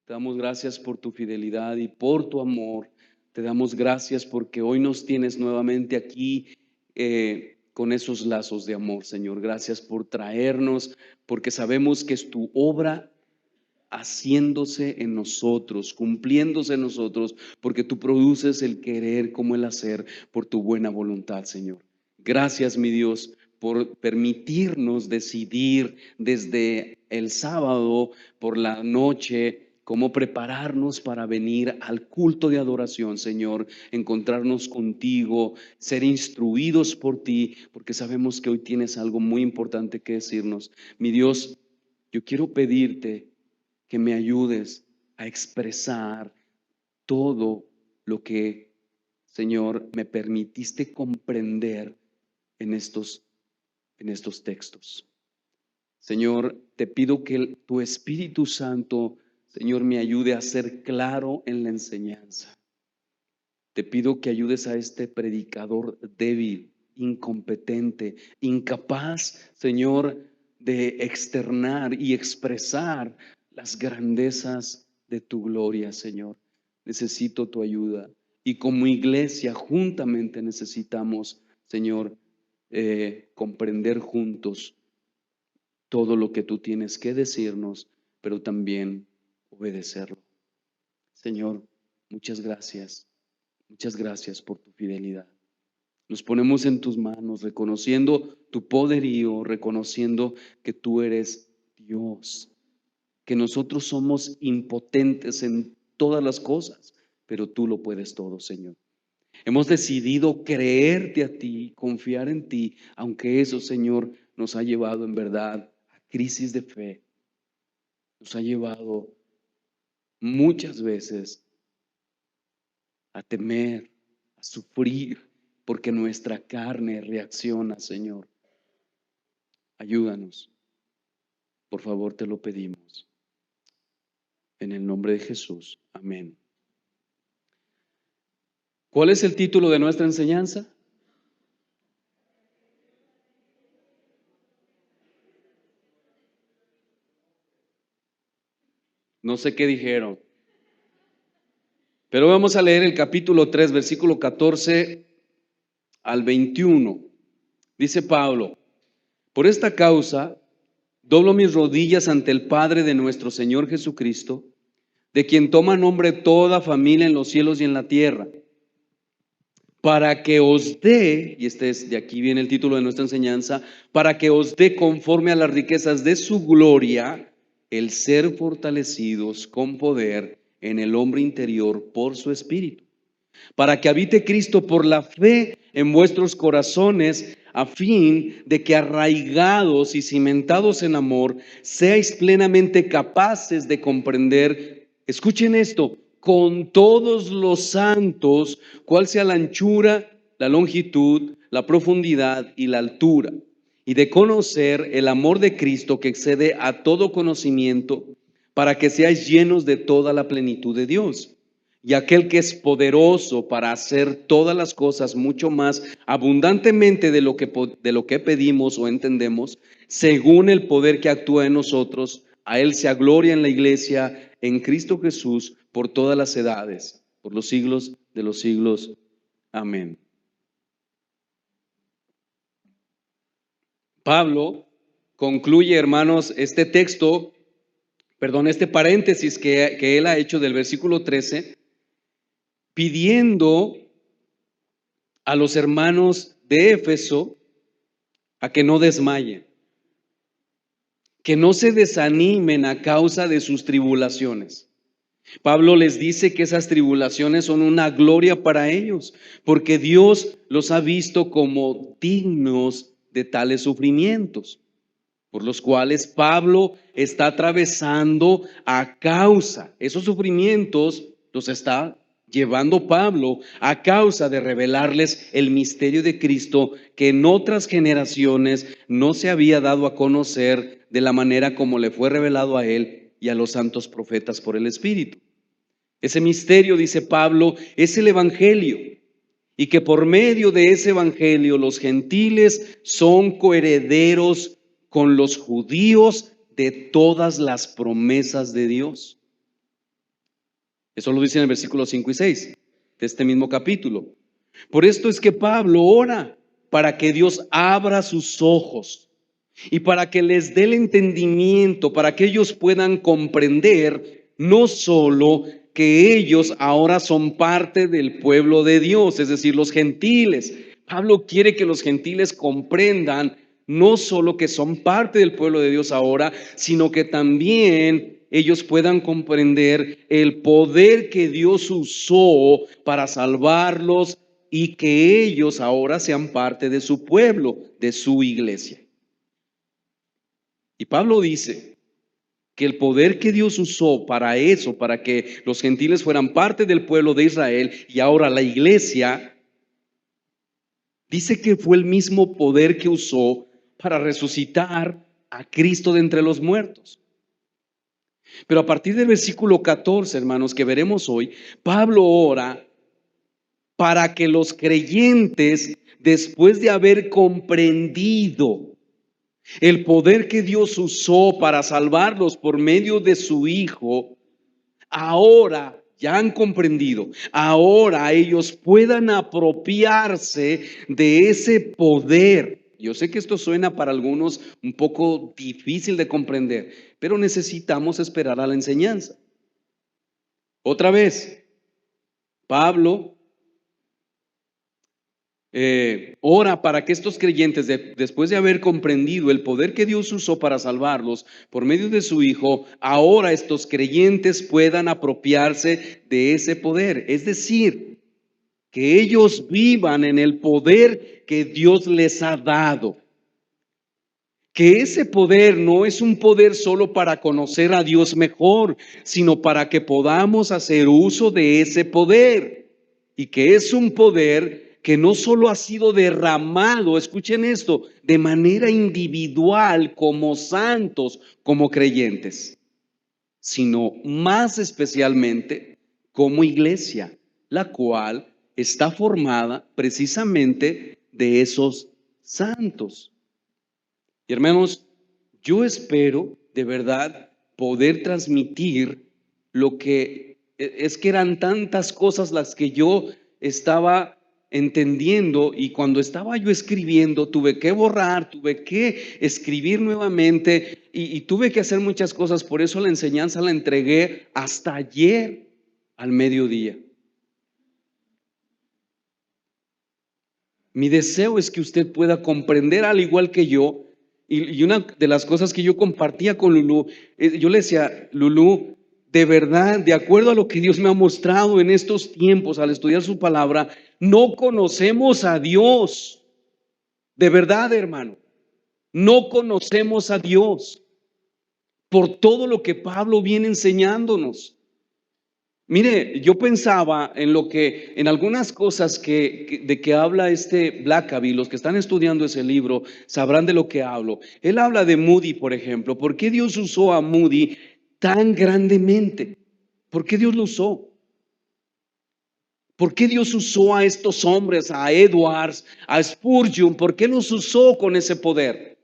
Te damos gracias por tu fidelidad y por tu amor. Te damos gracias porque hoy nos tienes nuevamente aquí con esos lazos de amor, Señor. Gracias por traernos, porque sabemos que es tu obra haciéndose en nosotros, cumpliéndose en nosotros, porque tú produces el querer como el hacer por tu buena voluntad, Señor. Gracias, mi Dios, por permitirnos decidir desde el sábado por la noche cómo prepararnos para venir al culto de adoración, Señor, encontrarnos contigo, ser instruidos por ti, porque sabemos que hoy tienes algo muy importante que decirnos. Mi Dios, yo quiero pedirte que me ayudes a expresar todo lo que, Señor, me permitiste comprender en estos textos. Señor, te pido que tu Espíritu Santo, Señor, me ayude a ser claro en la enseñanza. Te pido que ayudes a este predicador débil, incompetente, incapaz, Señor, de externar y expresar las grandezas de tu gloria, Señor. Necesito tu ayuda. Y como iglesia, juntamente necesitamos, Señor, comprender juntos todo lo que tú tienes que decirnos, pero también obedecerlo. Señor, muchas gracias. Muchas gracias por tu fidelidad. Nos ponemos en tus manos, reconociendo tu poderío, reconociendo que tú eres Dios, que nosotros somos impotentes en todas las cosas, pero tú lo puedes todo, Señor. Hemos decidido creerte a ti, confiar en ti, aunque eso, Señor, nos ha llevado en verdad a crisis de fe, nos ha llevado muchas veces a temer, a sufrir, porque nuestra carne reacciona, Señor. Ayúdanos. Por favor, te lo pedimos. En el nombre de Jesús. Amén. ¿Cuál es el título de nuestra enseñanza? No sé qué dijeron, pero vamos a leer el capítulo 3, versículo 14 al 21. Dice Pablo: por esta causa doblo mis rodillas ante el Padre de nuestro Señor Jesucristo, de quien toma nombre toda familia en los cielos y en la tierra, para que os dé, y de aquí viene el título de nuestra enseñanza, para que os dé conforme a las riquezas de su gloria, el ser fortalecidos con poder en el hombre interior por su Espíritu, para que habite Cristo por la fe en vuestros corazones, a fin de que arraigados y cimentados en amor, seáis plenamente capaces de comprender, escuchen esto, con todos los santos, cuál sea la anchura, la longitud, la profundidad y la altura, y de conocer el amor de Cristo que excede a todo conocimiento, para que seáis llenos de toda la plenitud de Dios. Y aquel que es poderoso para hacer todas las cosas mucho más abundantemente de lo que pedimos o entendemos, según el poder que actúa en nosotros, a él sea gloria en la iglesia, en Cristo Jesús, por todas las edades, por los siglos de los siglos. Amén. Pablo concluye, hermanos, este paréntesis que él ha hecho del versículo 13, pidiendo a los hermanos de Éfeso a que no desmayen, que no se desanimen a causa de sus tribulaciones. Pablo les dice que esas tribulaciones son una gloria para ellos, porque Dios los ha visto como dignos de tales sufrimientos, por los cuales Pablo está atravesando a causa. Esos sufrimientos los está llevando Pablo a causa de revelarles el misterio de Cristo que en otras generaciones no se había dado a conocer de la manera como le fue revelado a él y a los santos profetas por el Espíritu. Ese misterio, dice Pablo, es el Evangelio, y que por medio de ese Evangelio los gentiles son coherederos con los judíos de todas las promesas de Dios. Eso lo dice en el versículo 5 y 6 de este mismo capítulo. Por esto es que Pablo ora para que Dios abra sus ojos y para que les dé el entendimiento, para que ellos puedan comprender no solo que ellos ahora son parte del pueblo de Dios, es decir, los gentiles. Pablo quiere que los gentiles comprendan no solo que son parte del pueblo de Dios ahora, sino que también ellos puedan comprender el poder que Dios usó para salvarlos y que ellos ahora sean parte de su pueblo, de su iglesia. Y Pablo dice que el poder que Dios usó para eso, para que los gentiles fueran parte del pueblo de Israel y ahora la iglesia, dice que fue el mismo poder que usó para resucitar a Cristo de entre los muertos. Pero a partir del versículo 14, hermanos, que veremos hoy, Pablo ora para que los creyentes, después de haber comprendido el poder que Dios usó para salvarlos por medio de su Hijo, ahora ya han comprendido, ahora ellos puedan apropiarse de ese poder. Yo sé que esto suena para algunos un poco difícil de comprender, pero necesitamos esperar a la enseñanza. Otra vez, Pablo ora para que estos creyentes, después de haber comprendido el poder que Dios usó para salvarlos por medio de su Hijo, ahora estos creyentes puedan apropiarse de ese poder. Es decir, que ellos vivan en el poder que Dios les ha dado. Que ese poder no es un poder solo para conocer a Dios mejor, sino para que podamos hacer uso de ese poder. Y que es un poder que no solo ha sido derramado, escuchen esto, de manera individual como santos, como creyentes, sino más especialmente como iglesia, la cual está formada precisamente de esos santos. Y hermanos, yo espero de verdad poder transmitir lo que es que eran tantas cosas las que yo estaba entendiendo, y cuando estaba yo escribiendo tuve que borrar, tuve que escribir nuevamente y tuve que hacer muchas cosas. Por eso la enseñanza la entregué hasta ayer al mediodía. Mi deseo es que usted pueda comprender al igual que yo. Y una de las cosas que yo compartía con Lulú, yo le decía, Lulú, de verdad, de acuerdo a lo que Dios me ha mostrado en estos tiempos al estudiar su palabra, no conocemos a Dios. De verdad, hermano, no conocemos a Dios por todo lo que Pablo viene enseñándonos. Mire, yo pensaba en algunas cosas de que habla este Blackaby. Los que están estudiando ese libro sabrán de lo que hablo. Él habla de Moody, por ejemplo. ¿Por qué Dios usó a Moody tan grandemente? ¿Por qué Dios lo usó? ¿Por qué Dios usó a estos hombres, a Edwards, a Spurgeon? ¿Por qué los usó con ese poder?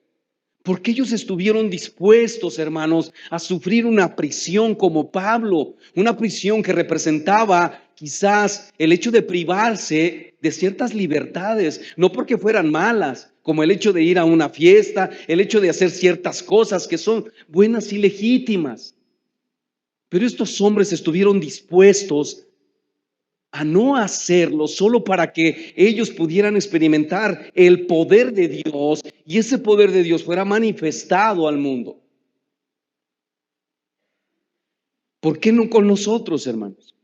Porque ellos estuvieron dispuestos, hermanos, a sufrir una prisión como Pablo, una prisión que representaba quizás el hecho de privarse de ciertas libertades, no porque fueran malas, como el hecho de ir a una fiesta, el hecho de hacer ciertas cosas que son buenas y legítimas. Pero estos hombres estuvieron dispuestos a no hacerlo solo para que ellos pudieran experimentar el poder de Dios y ese poder de Dios fuera manifestado al mundo. ¿Por qué no con nosotros, hermanos?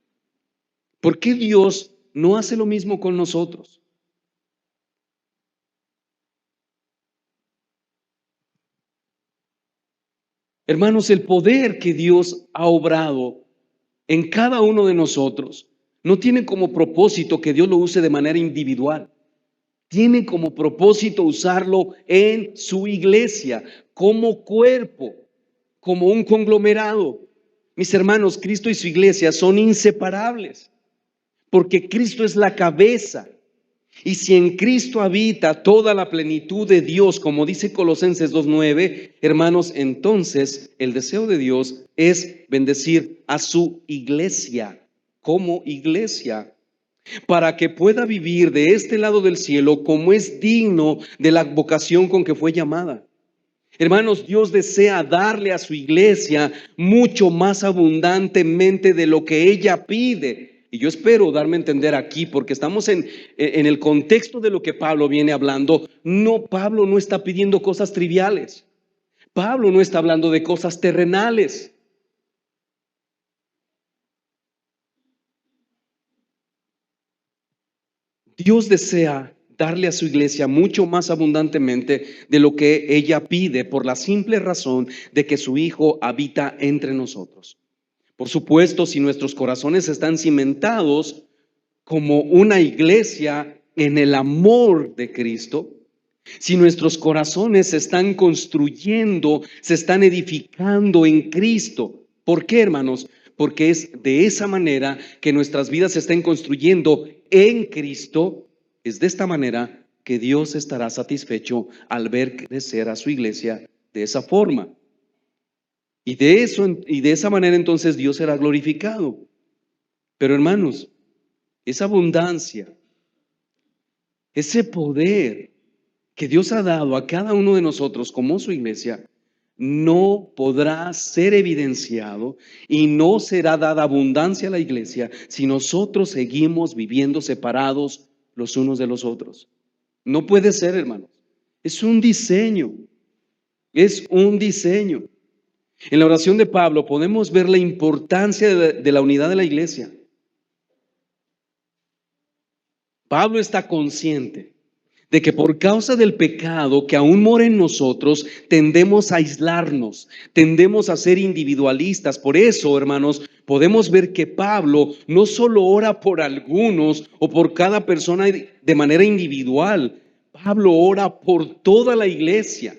¿Por qué Dios no hace lo mismo con nosotros? Hermanos, el poder que Dios ha obrado en cada uno de nosotros no tiene como propósito que Dios lo use de manera individual. Tiene como propósito usarlo en su iglesia, como cuerpo, como un conglomerado. Mis hermanos, Cristo y su iglesia son inseparables, porque Cristo es la cabeza. Y si en Cristo habita toda la plenitud de Dios, como dice Colosenses 2:9, hermanos, entonces el deseo de Dios es bendecir a su iglesia. como iglesia, para que pueda vivir de este lado del cielo como es digno de la vocación con que fue llamada. Hermanos, Dios desea darle a su iglesia mucho más abundantemente de lo que ella pide. Y yo espero darme a entender aquí, porque estamos en el contexto de lo que Pablo viene hablando. No, Pablo no está pidiendo cosas triviales. Pablo no está hablando de cosas terrenales. Dios desea darle a su iglesia mucho más abundantemente de lo que ella pide, por la simple razón de que su Hijo habita entre nosotros. Por supuesto, si nuestros corazones están cimentados como una iglesia en el amor de Cristo, si nuestros corazones se están construyendo, se están edificando en Cristo. ¿Por qué, hermanos? Porque es de esa manera que nuestras vidas se están construyendo en Cristo. Es de esta manera que Dios estará satisfecho al ver crecer a su iglesia de esa forma. Y de esa manera entonces Dios será glorificado. Pero hermanos, esa abundancia, ese poder que Dios ha dado a cada uno de nosotros como su iglesia, no podrá ser evidenciado y no será dada abundancia a la iglesia si nosotros seguimos viviendo separados los unos de los otros. No puede ser, hermanos. Es un diseño. Es un diseño. En la oración de Pablo podemos ver la importancia de la unidad de la iglesia. Pablo está consciente de que por causa del pecado que aún mora en nosotros, tendemos a aislarnos, tendemos a ser individualistas. Por eso, hermanos, podemos ver que Pablo no solo ora por algunos o por cada persona de manera individual, Pablo ora por toda la iglesia.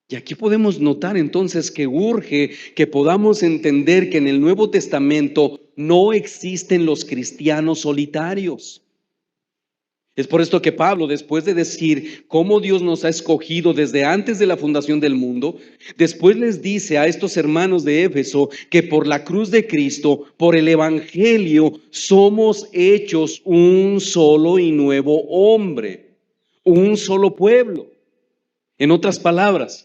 Y aquí podemos notar entonces que urge que podamos entender que en el Nuevo Testamento no existen los cristianos solitarios. Es por esto que Pablo, después de decir cómo Dios nos ha escogido desde antes de la fundación del mundo, después les dice a estos hermanos de Éfeso que por la cruz de Cristo, por el Evangelio, somos hechos un solo y nuevo hombre, un solo pueblo. En otras palabras,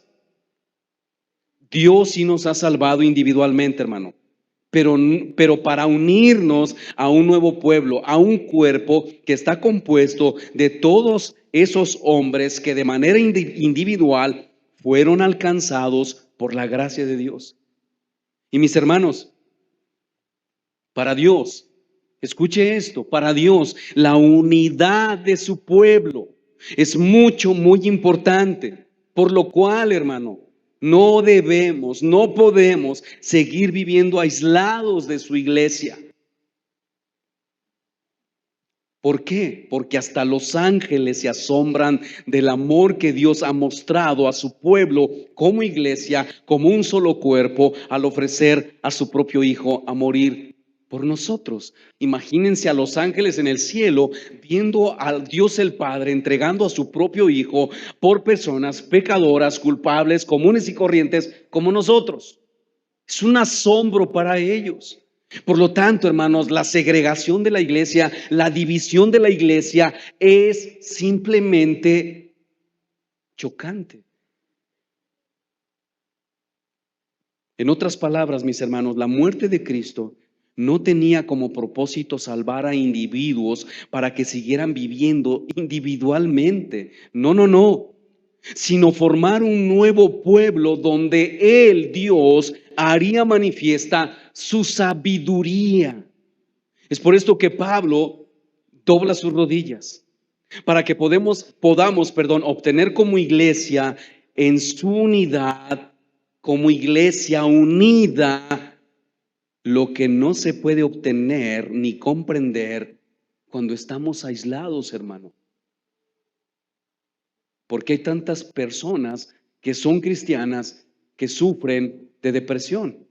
Dios sí nos ha salvado individualmente, hermano. Pero para unirnos a un nuevo pueblo, a un cuerpo que está compuesto de todos esos hombres que de manera individual fueron alcanzados por la gracia de Dios. Y mis hermanos, para Dios, escuche esto, para Dios la unidad de su pueblo es muy importante. Por lo cual, hermano, no debemos, no podemos seguir viviendo aislados de su iglesia. ¿Por qué? Porque hasta los ángeles se asombran del amor que Dios ha mostrado a su pueblo como iglesia, como un solo cuerpo, al ofrecer a su propio Hijo a morir por nosotros. Imagínense a los ángeles en el cielo viendo al Dios el Padre entregando a su propio Hijo por personas pecadoras, culpables, comunes y corrientes como nosotros. Es un asombro para ellos. Por lo tanto, hermanos, la segregación de la iglesia, la división de la iglesia es simplemente chocante. En otras palabras, mis hermanos, la muerte de Cristo no tenía como propósito salvar a individuos para que siguieran viviendo individualmente. No. Sino formar un nuevo pueblo donde Él, Dios, haría manifiesta su sabiduría. Es por esto que Pablo dobla sus rodillas, para que podamos, obtener como iglesia en su unidad, como iglesia unida, lo que no se puede obtener ni comprender cuando estamos aislados, hermano. Porque hay tantas personas que son cristianas que sufren de depresión.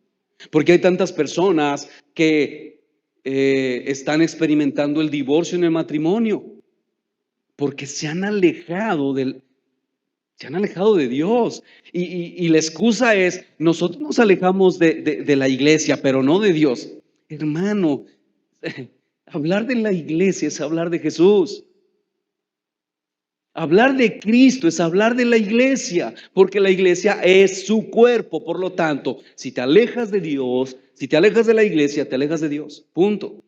Porque hay tantas personas que están experimentando el divorcio en el matrimonio. Porque se han alejado de Dios. Y la excusa es, nosotros nos alejamos de la iglesia, pero no de Dios. Hermano, hablar de la iglesia es hablar de Jesús. Hablar de Cristo es hablar de la iglesia, porque la iglesia es su cuerpo. Por lo tanto, si te alejas de Dios, si te alejas de la iglesia, te alejas de Dios. Punto.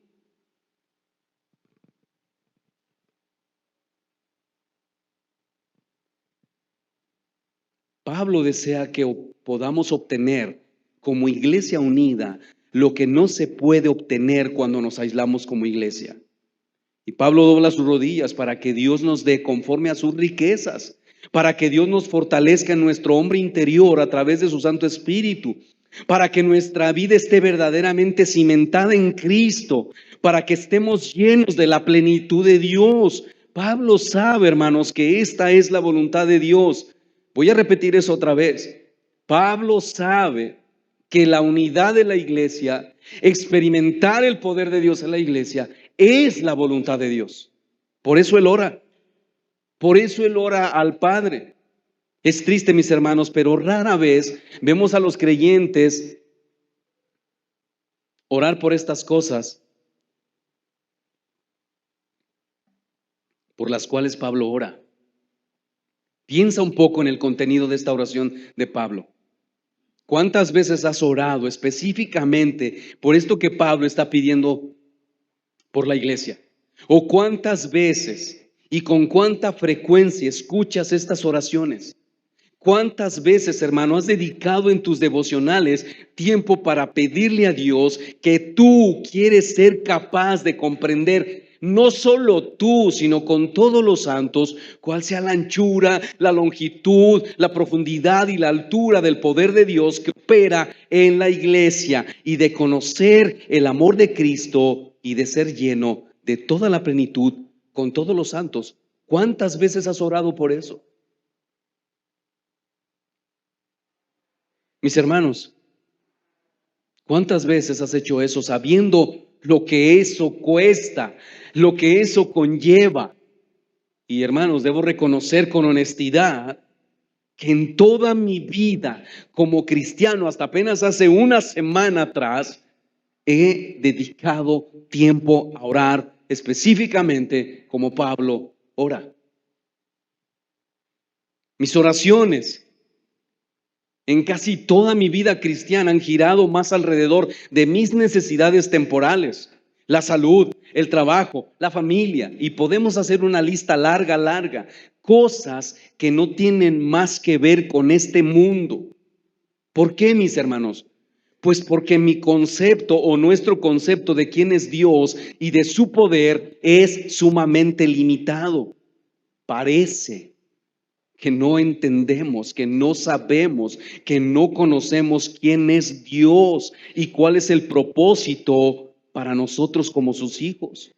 Pablo desea que podamos obtener como iglesia unida lo que no se puede obtener cuando nos aislamos como iglesia. Y Pablo dobla sus rodillas para que Dios nos dé conforme a sus riquezas, para que Dios nos fortalezca en nuestro hombre interior a través de su Santo Espíritu, para que nuestra vida esté verdaderamente cimentada en Cristo, para que estemos llenos de la plenitud de Dios. Pablo sabe, hermanos, que esta es la voluntad de Dios. Voy a repetir eso otra vez. Pablo sabe que la unidad de la iglesia, experimentar el poder de Dios en la iglesia, es la voluntad de Dios. Por eso él ora. Por eso él ora al Padre. Es triste, mis hermanos, pero rara vez vemos a los creyentes orar por estas cosas por las cuales Pablo ora. Piensa un poco en el contenido de esta oración de Pablo. ¿Cuántas veces has orado específicamente por esto que Pablo está pidiendo por la iglesia? ¿O cuántas veces y con cuánta frecuencia escuchas estas oraciones? ¿Cuántas veces, hermano, has dedicado en tus devocionales tiempo para pedirle a Dios que tú quieres ser capaz de comprender, no solo tú, sino con todos los santos, cuál sea la anchura, la longitud, la profundidad y la altura del poder de Dios que opera en la iglesia, y de conocer el amor de Cristo y de ser lleno de toda la plenitud con todos los santos? ¿Cuántas veces has orado por eso? Mis hermanos, ¿cuántas veces has hecho eso sabiendo lo que eso cuesta, lo que eso conlleva? Y hermanos, debo reconocer con honestidad que en toda mi vida como cristiano, hasta apenas hace una semana atrás, he dedicado tiempo a orar específicamente como Pablo ora. Mis oraciones en casi toda mi vida cristiana han girado más alrededor de mis necesidades temporales, la salud, el trabajo, la familia, y podemos hacer una lista larga, cosas que no tienen más que ver con este mundo. ¿Por qué, mis hermanos? Pues porque mi concepto o nuestro concepto de quién es Dios y de su poder es sumamente limitado. Parece que no entendemos, que no sabemos, que no conocemos quién es Dios y cuál es el propósito para nosotros como sus hijos.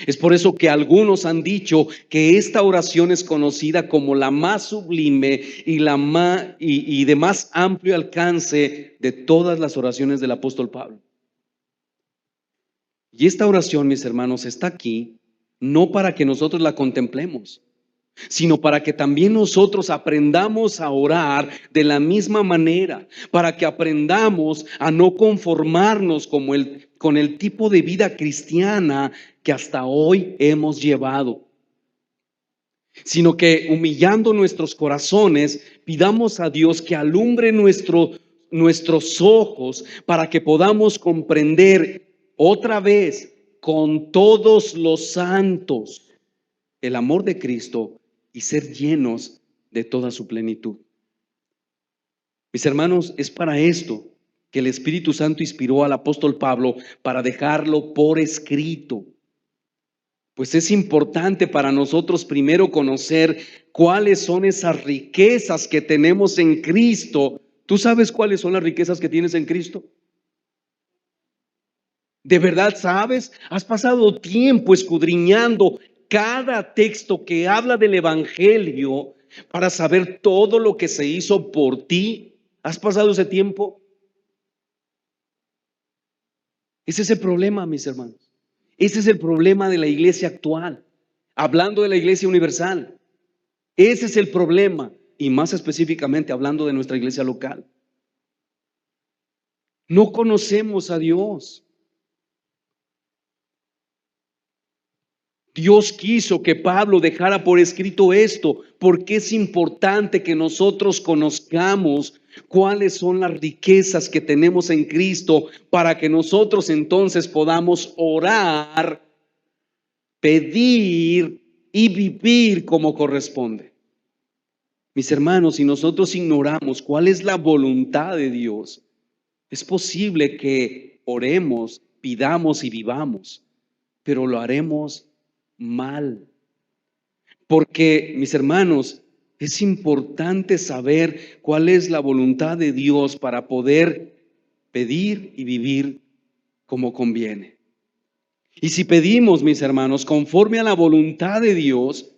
Es por eso que algunos han dicho que esta oración es conocida como la más sublime y de más amplio alcance de todas las oraciones del apóstol Pablo. Y esta oración, mis hermanos, está aquí no para que nosotros la contemplemos, sino para que también nosotros aprendamos a orar de la misma manera, para que aprendamos a no conformarnos con el tipo de vida cristiana que hasta hoy hemos llevado, sino que humillando nuestros corazones, pidamos a Dios que alumbre nuestros ojos para que podamos comprender otra vez con todos los santos el amor de Cristo y ser llenos de toda su plenitud. Mis hermanos, es para esto que el Espíritu Santo inspiró al apóstol Pablo para dejarlo por escrito. Pues es importante para nosotros primero conocer cuáles son esas riquezas que tenemos en Cristo. ¿Tú sabes cuáles son las riquezas que tienes en Cristo? ¿De verdad sabes? ¿Has pasado tiempo escudriñando cada texto que habla del Evangelio para saber todo lo que se hizo por ti? ¿Has pasado ese tiempo? Ese es el problema, mis hermanos. Ese es el problema de la iglesia actual. Hablando de la iglesia universal. Ese es el problema. Y más específicamente hablando de nuestra iglesia local. No conocemos a Dios. Dios quiso que Pablo dejara por escrito esto, porque es importante que nosotros conozcamos cuáles son las riquezas que tenemos en Cristo, para que nosotros entonces podamos orar, pedir y vivir como corresponde. Mis hermanos, si nosotros ignoramos cuál es la voluntad de Dios, es posible que oremos, pidamos y vivamos, pero lo haremos mal. Porque, mis hermanos, es importante saber cuál es la voluntad de Dios para poder pedir y vivir como conviene. Y si pedimos, mis hermanos, conforme a la voluntad de Dios,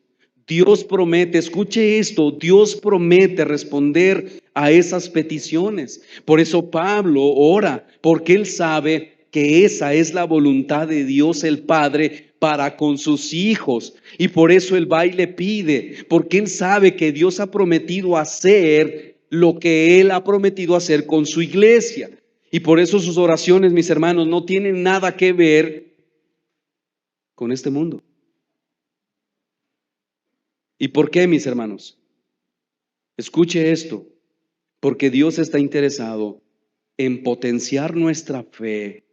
Dios promete, escuche esto, Dios promete responder a esas peticiones. Por eso Pablo ora, porque él sabe que esa es la voluntad de Dios el Padre para con sus hijos. Y por eso él va y le pide, porque él sabe que Dios ha prometido hacer lo que él ha prometido hacer con su iglesia. Y por eso sus oraciones, mis hermanos, no tienen nada que ver con este mundo. ¿Y por qué, mis hermanos? Escuche esto, porque Dios está interesado en potenciar nuestra fe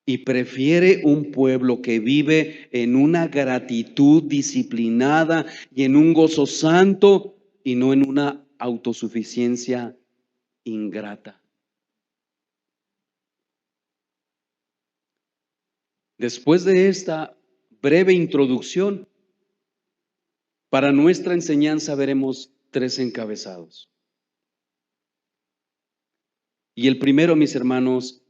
y prefiere un pueblo que vive en una gratitud disciplinada y en un gozo santo y no en una autosuficiencia ingrata. Después de esta breve introducción, para nuestra enseñanza veremos 3 encabezados. Y el primero, mis hermanos,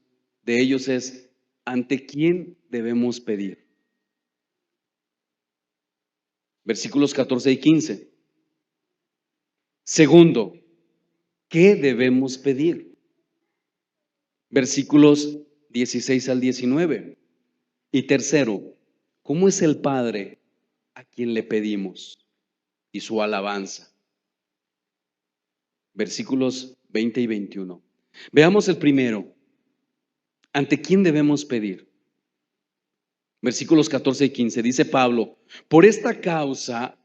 de ellos es: ¿ante quién debemos pedir? Versículos 14 y 15. Segundo, ¿qué debemos pedir? Versículos 16 al 19. Y tercero, ¿cómo es el Padre a quien le pedimos? Y su alabanza. Versículos 20 y 21. Veamos el primero. ¿Ante quién debemos pedir? Versículos 14 y 15. Dice Pablo: por esta causa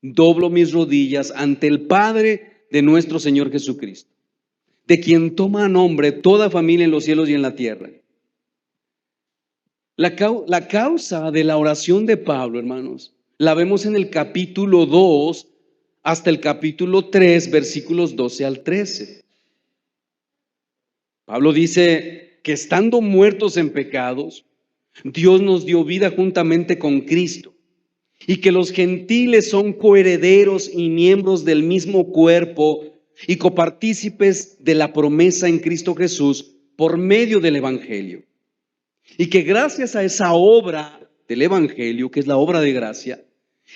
doblo mis rodillas ante el Padre de nuestro Señor Jesucristo, de quien toma nombre toda familia en los cielos y en la tierra. La causa de la oración de Pablo, hermanos, la vemos en el capítulo 2 hasta el capítulo 3, versículos 12 al 13. Pablo dice que estando muertos en pecados, Dios nos dio vida juntamente con Cristo, y que los gentiles son coherederos y miembros del mismo cuerpo y copartícipes de la promesa en Cristo Jesús por medio del Evangelio. Y que gracias a esa obra del Evangelio, que es la obra de gracia,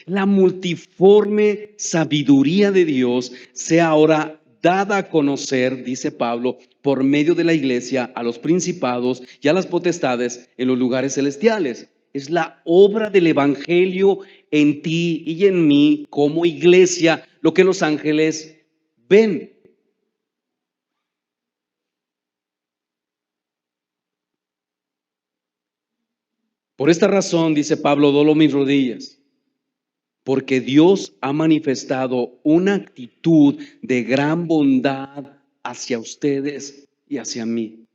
la multiforme sabiduría de Dios sea ahora dada a conocer, dice Pablo, por medio de la iglesia a los principados y a las potestades en los lugares celestiales. Es la obra del Evangelio en ti y en mí como iglesia, lo que los ángeles ven. Por esta razón, dice Pablo, doblo mis rodillas, porque Dios ha manifestado una actitud de gran bondad hacia ustedes y hacia mí.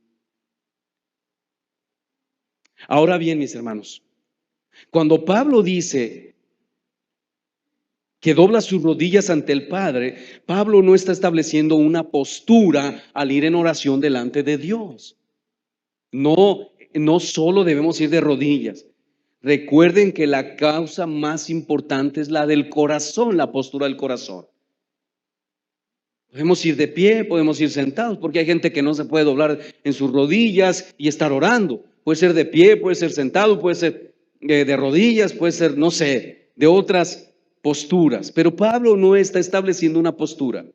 Ahora bien, mis hermanos, cuando Pablo dice que dobla sus rodillas ante el Padre, Pablo no está estableciendo una postura al ir en oración delante de Dios. No solo debemos ir de rodillas. Recuerden que la causa más importante es la del corazón, la postura del corazón. Podemos ir de pie, podemos ir sentados, porque hay gente que no se puede doblar en sus rodillas y estar orando. Puede ser de pie, puede ser sentado, puede ser de rodillas, puede ser, no sé, de otras posturas. Pero Pablo no está estableciendo una postura.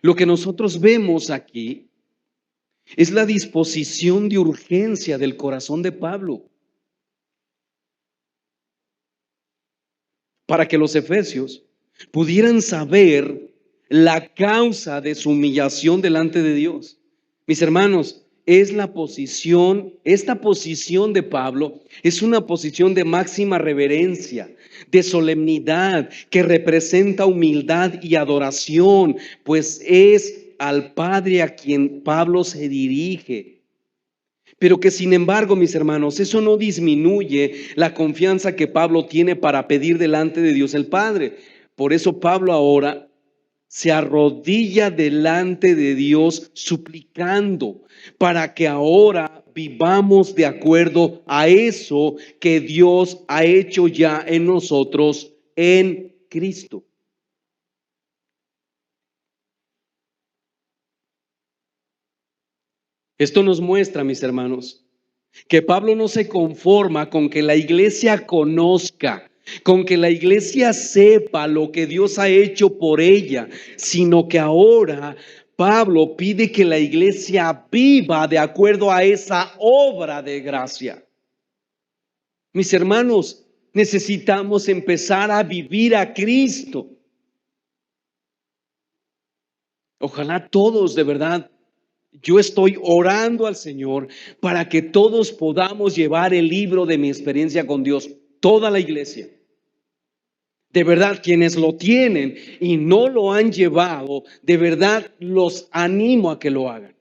Lo que nosotros vemos aquí es la disposición de urgencia del corazón de Pablo para que los efesios pudieran saber la causa de su humillación delante de Dios. Mis hermanos, es esta posición de Pablo es una posición de máxima reverencia, de solemnidad, que representa humildad y adoración, pues es al Padre a quien Pablo se dirige. Pero que sin embargo, mis hermanos, eso no disminuye la confianza que Pablo tiene para pedir delante de Dios el Padre. Por eso Pablo ahora se arrodilla delante de Dios suplicando para que ahora vivamos de acuerdo a eso que Dios ha hecho ya en nosotros en Cristo. Esto nos muestra, mis hermanos, que Pablo no se conforma con que la iglesia conozca, con que la iglesia sepa lo que Dios ha hecho por ella, sino que ahora Pablo pide que la iglesia viva de acuerdo a esa obra de gracia. Mis hermanos, necesitamos empezar a vivir a Cristo. Ojalá todos de verdad. Yo estoy orando al Señor para que todos podamos llevar el libro de mi experiencia con Dios, toda la iglesia. De verdad, quienes lo tienen y no lo han llevado, de verdad los animo a que lo hagan,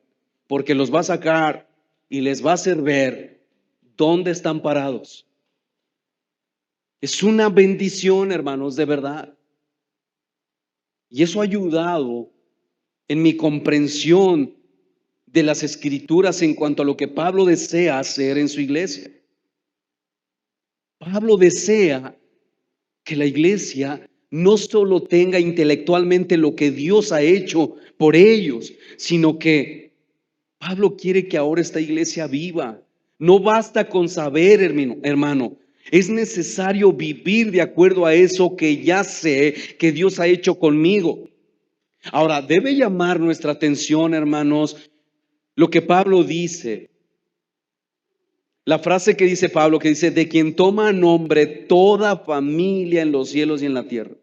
porque los va a sacar y les va a hacer ver dónde están parados. Es una bendición, hermanos, de verdad. Y eso ha ayudado en mi comprensión de las Escrituras en cuanto a lo que Pablo desea hacer en su iglesia. Pablo desea que la iglesia no solo tenga intelectualmente lo que Dios ha hecho por ellos, sino que Pablo quiere que ahora esta iglesia viva. No basta con saber, hermano, es necesario vivir de acuerdo a eso que ya sé que Dios ha hecho conmigo. Ahora, debe llamar nuestra atención, hermanos, lo que Pablo dice, la frase que dice Pablo, que dice, de quien toma nombre toda familia en los cielos y en la tierra.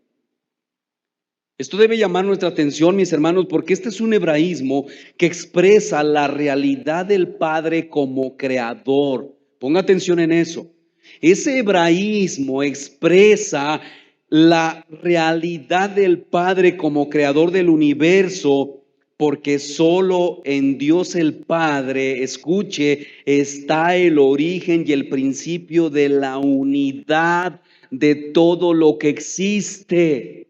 Esto debe llamar nuestra atención, mis hermanos, porque este es un hebraísmo que expresa la realidad del Padre como creador. Ponga atención en eso. Ese hebraísmo expresa la realidad del Padre como creador del universo, porque solo en Dios el Padre, escuche, está el origen y el principio de la unidad de todo lo que existe.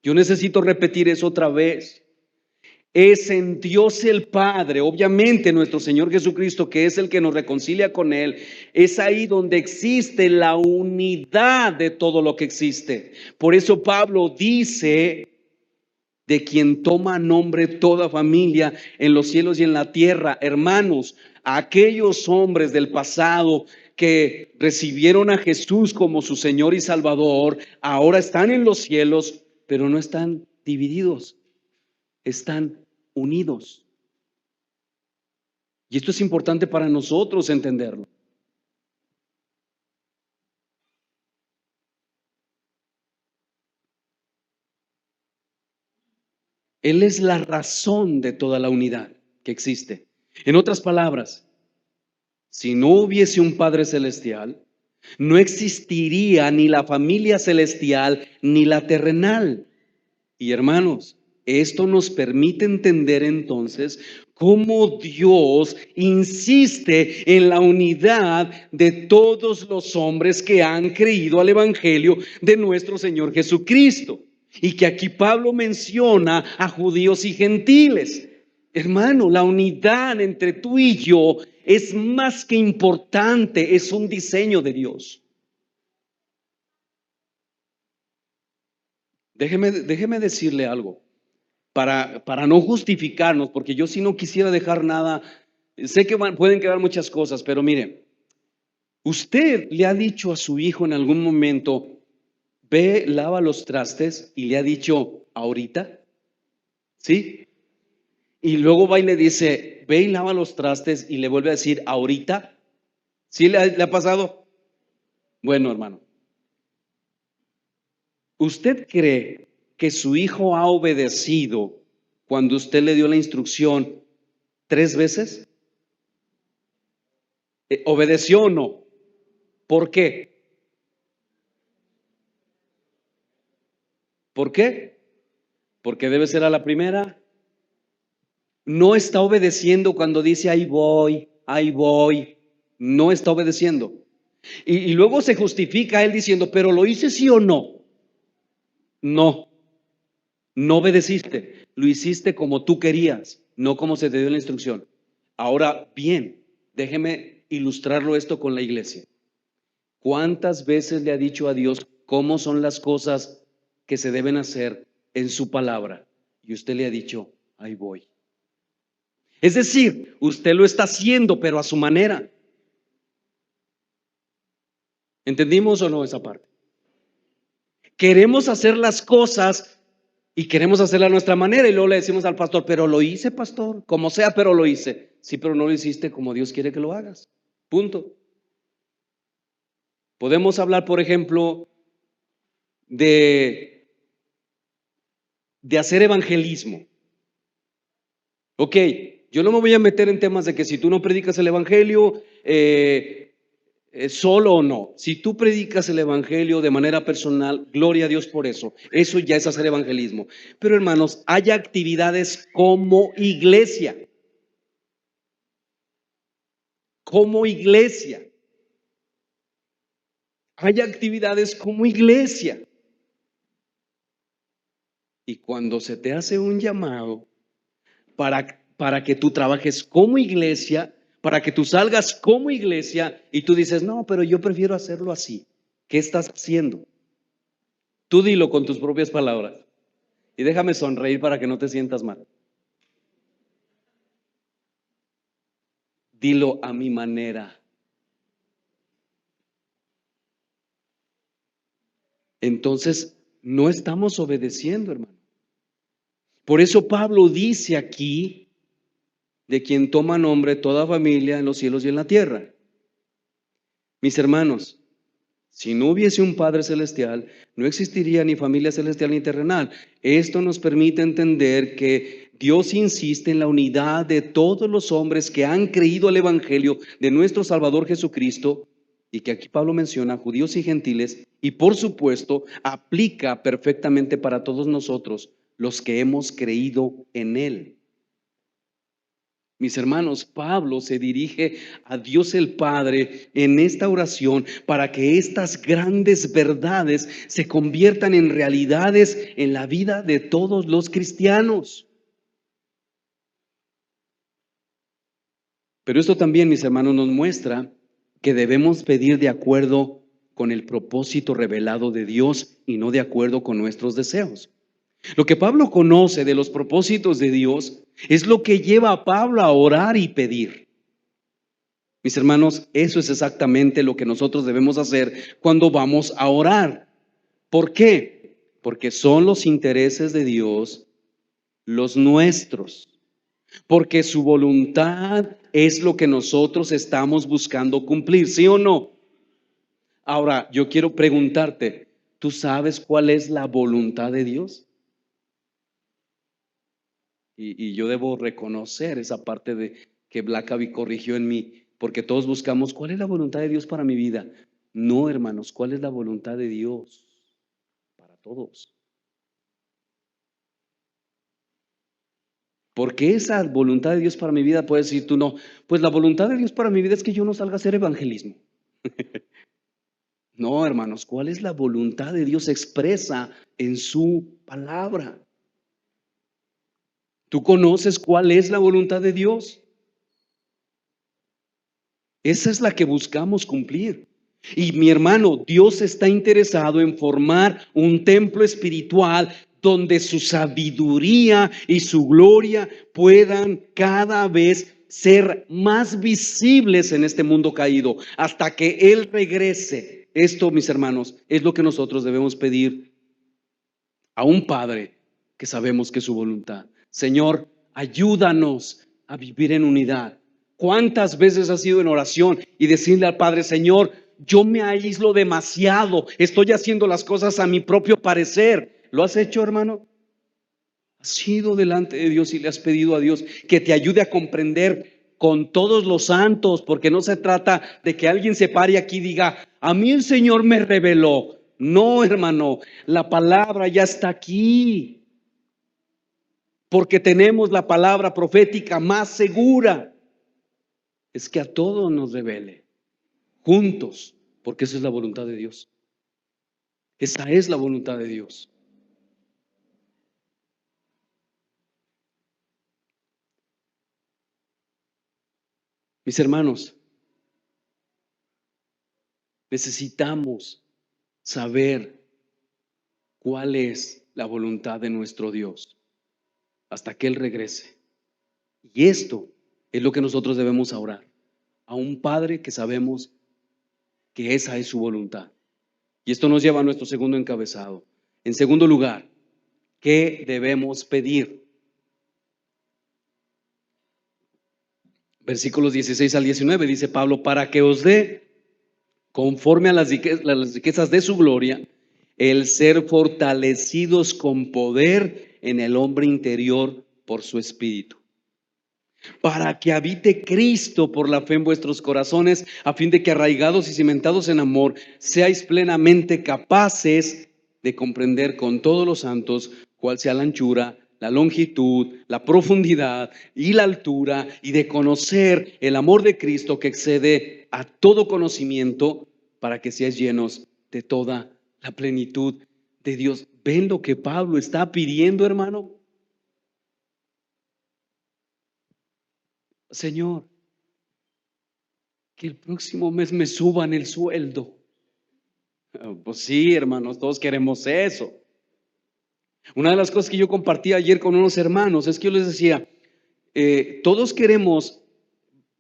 Yo necesito repetir eso otra vez. Es en Dios el Padre, obviamente nuestro Señor Jesucristo, que es el que nos reconcilia con Él. Es ahí donde existe la unidad de todo lo que existe. Por eso Pablo dice, de quien toma nombre toda familia en los cielos y en la tierra. Hermanos, aquellos hombres del pasado que recibieron a Jesús como su Señor y Salvador, ahora están en los cielos, pero no están divididos, están unidos. Y esto es importante para nosotros entenderlo. Él es la razón de toda la unidad que existe. En otras palabras, si no hubiese un Padre Celestial, no existiría ni la familia celestial ni la terrenal. Y hermanos, esto nos permite entender entonces cómo Dios insiste en la unidad de todos los hombres que han creído al Evangelio de nuestro Señor Jesucristo. Y que aquí Pablo menciona a judíos y gentiles. Hermano, la unidad entre tú y yo es más que importante, es un diseño de Dios. Déjeme decirle algo, para no justificarnos, porque yo sí no quisiera dejar nada. Sé que pueden quedar muchas cosas, pero mire, usted le ha dicho a su hijo en algún momento, ve, lava los trastes, y le ha dicho, ahorita, ¿sí? Y luego va y le dice, ve y lava los trastes, y le vuelve a decir, ahorita. ¿Sí le ha pasado? Bueno, hermano, ¿usted cree que su hijo ha obedecido cuando usted le dio la instrucción 3 veces? ¿Obedeció o no? ¿Por qué? ¿Por qué? Porque debe ser a la primera. No está obedeciendo cuando dice ahí voy, ahí voy. No está obedeciendo. Y luego se justifica él diciendo, pero ¿lo hice sí o no? No, no obedeciste. Lo hiciste como tú querías, no como se te dio la instrucción. Ahora bien, déjeme ilustrarlo esto con la iglesia. ¿Cuántas veces le ha dicho a Dios cómo son las cosas que se deben hacer en su palabra? Y usted le ha dicho, ahí voy. Es decir, usted lo está haciendo, pero a su manera. ¿Entendimos o no esa parte? Queremos hacer las cosas y queremos hacerla a nuestra manera y luego le decimos al pastor, pero lo hice, pastor, como sea, pero lo hice. Sí, pero no lo hiciste como Dios quiere que lo hagas. Punto. Podemos hablar, por ejemplo, de, de hacer evangelismo. Ok, yo no me voy a meter en temas de que si tú no predicas el evangelio, solo o no. Si tú predicas el evangelio de manera personal, gloria a Dios por eso. Eso ya es hacer evangelismo. Pero hermanos, hay actividades como iglesia. Como iglesia. Hay actividades como iglesia. Y cuando se te hace un llamado para que tú trabajes como iglesia, para que tú salgas como iglesia y tú dices, no, pero yo prefiero hacerlo así. ¿Qué estás haciendo? Tú dilo con tus propias palabras y déjame sonreír para que no te sientas mal. Dilo a mi manera. Entonces, no estamos obedeciendo, hermano. Por eso Pablo dice aquí, de quien toma nombre toda familia en los cielos y en la tierra. Mis hermanos, si no hubiese un Padre Celestial, no existiría ni familia celestial ni terrenal. Esto nos permite entender que Dios insiste en la unidad de todos los hombres que han creído al Evangelio de nuestro Salvador Jesucristo, y que aquí Pablo menciona judíos y gentiles, y por supuesto aplica perfectamente para todos nosotros los que hemos creído en Él. Mis hermanos, Pablo se dirige a Dios el Padre en esta oración para que estas grandes verdades se conviertan en realidades en la vida de todos los cristianos. Pero esto también, mis hermanos, nos muestra que debemos pedir de acuerdo con el propósito revelado de Dios y no de acuerdo con nuestros deseos. Lo que Pablo conoce de los propósitos de Dios es lo que lleva a Pablo a orar y pedir. Mis hermanos, eso es exactamente lo que nosotros debemos hacer cuando vamos a orar. ¿Por qué? Porque son los intereses de Dios los nuestros. Porque su voluntad es lo que nosotros estamos buscando cumplir, ¿sí o no? Ahora, yo quiero preguntarte, ¿tú sabes cuál es la voluntad de Dios? Y yo debo reconocer esa parte de que Blackaby corrigió en mí, porque todos buscamos cuál es la voluntad de Dios para mi vida. No, hermanos, ¿cuál es la voluntad de Dios para todos? Porque esa voluntad de Dios para mi vida, puedes decir tú no, pues la voluntad de Dios para mi vida es que yo no salga a hacer evangelismo. No, hermanos, ¿cuál es la voluntad de Dios expresa en su palabra? ¿Tú conoces cuál es la voluntad de Dios? Esa es la que buscamos cumplir. Y mi hermano, Dios está interesado en formar un templo espiritual donde su sabiduría y su gloria puedan cada vez ser más visibles en este mundo caído hasta que Él regrese. Esto, mis hermanos, es lo que nosotros debemos pedir a un Padre que sabemos que es su voluntad. Señor, ayúdanos a vivir en unidad. ¿Cuántas veces has ido en oración y decirle al Padre, Señor, yo me aíslo demasiado, estoy haciendo las cosas a mi propio parecer? ¿Lo has hecho, hermano? ¿Has ido delante de Dios y le has pedido a Dios que te ayude a comprender con todos los santos, porque no se trata de que alguien se pare aquí y diga, a mí el Señor me reveló. No, hermano, la palabra ya está aquí, porque tenemos la palabra profética más segura. Es que a todos nos revele, juntos, porque esa es la voluntad de Dios. Esa es la voluntad de Dios. Mis hermanos, necesitamos saber cuál es la voluntad de nuestro Dios hasta que Él regrese. Y esto es lo que nosotros debemos orar a un Padre que sabemos que esa es su voluntad. Y esto nos lleva a nuestro segundo encabezado. En segundo lugar, ¿qué debemos pedir? Versículos 16 al 19 dice Pablo, para que os dé, conforme a las riquezas de su gloria, el ser fortalecidos con poder en el hombre interior por su espíritu, para que habite Cristo por la fe en vuestros corazones, a fin de que arraigados y cimentados en amor, seáis plenamente capaces de comprender con todos los santos cuál sea la anchura, la longitud, la profundidad y la altura, y de conocer el amor de Cristo que excede a todo conocimiento, para que seáis llenos de toda la plenitud de Dios. ¿Ven lo que Pablo está pidiendo, hermano? Señor, que el próximo mes me suban el sueldo. Pues sí, hermanos, todos queremos eso. Una de las cosas que yo compartí ayer con unos hermanos es que yo les decía, todos queremos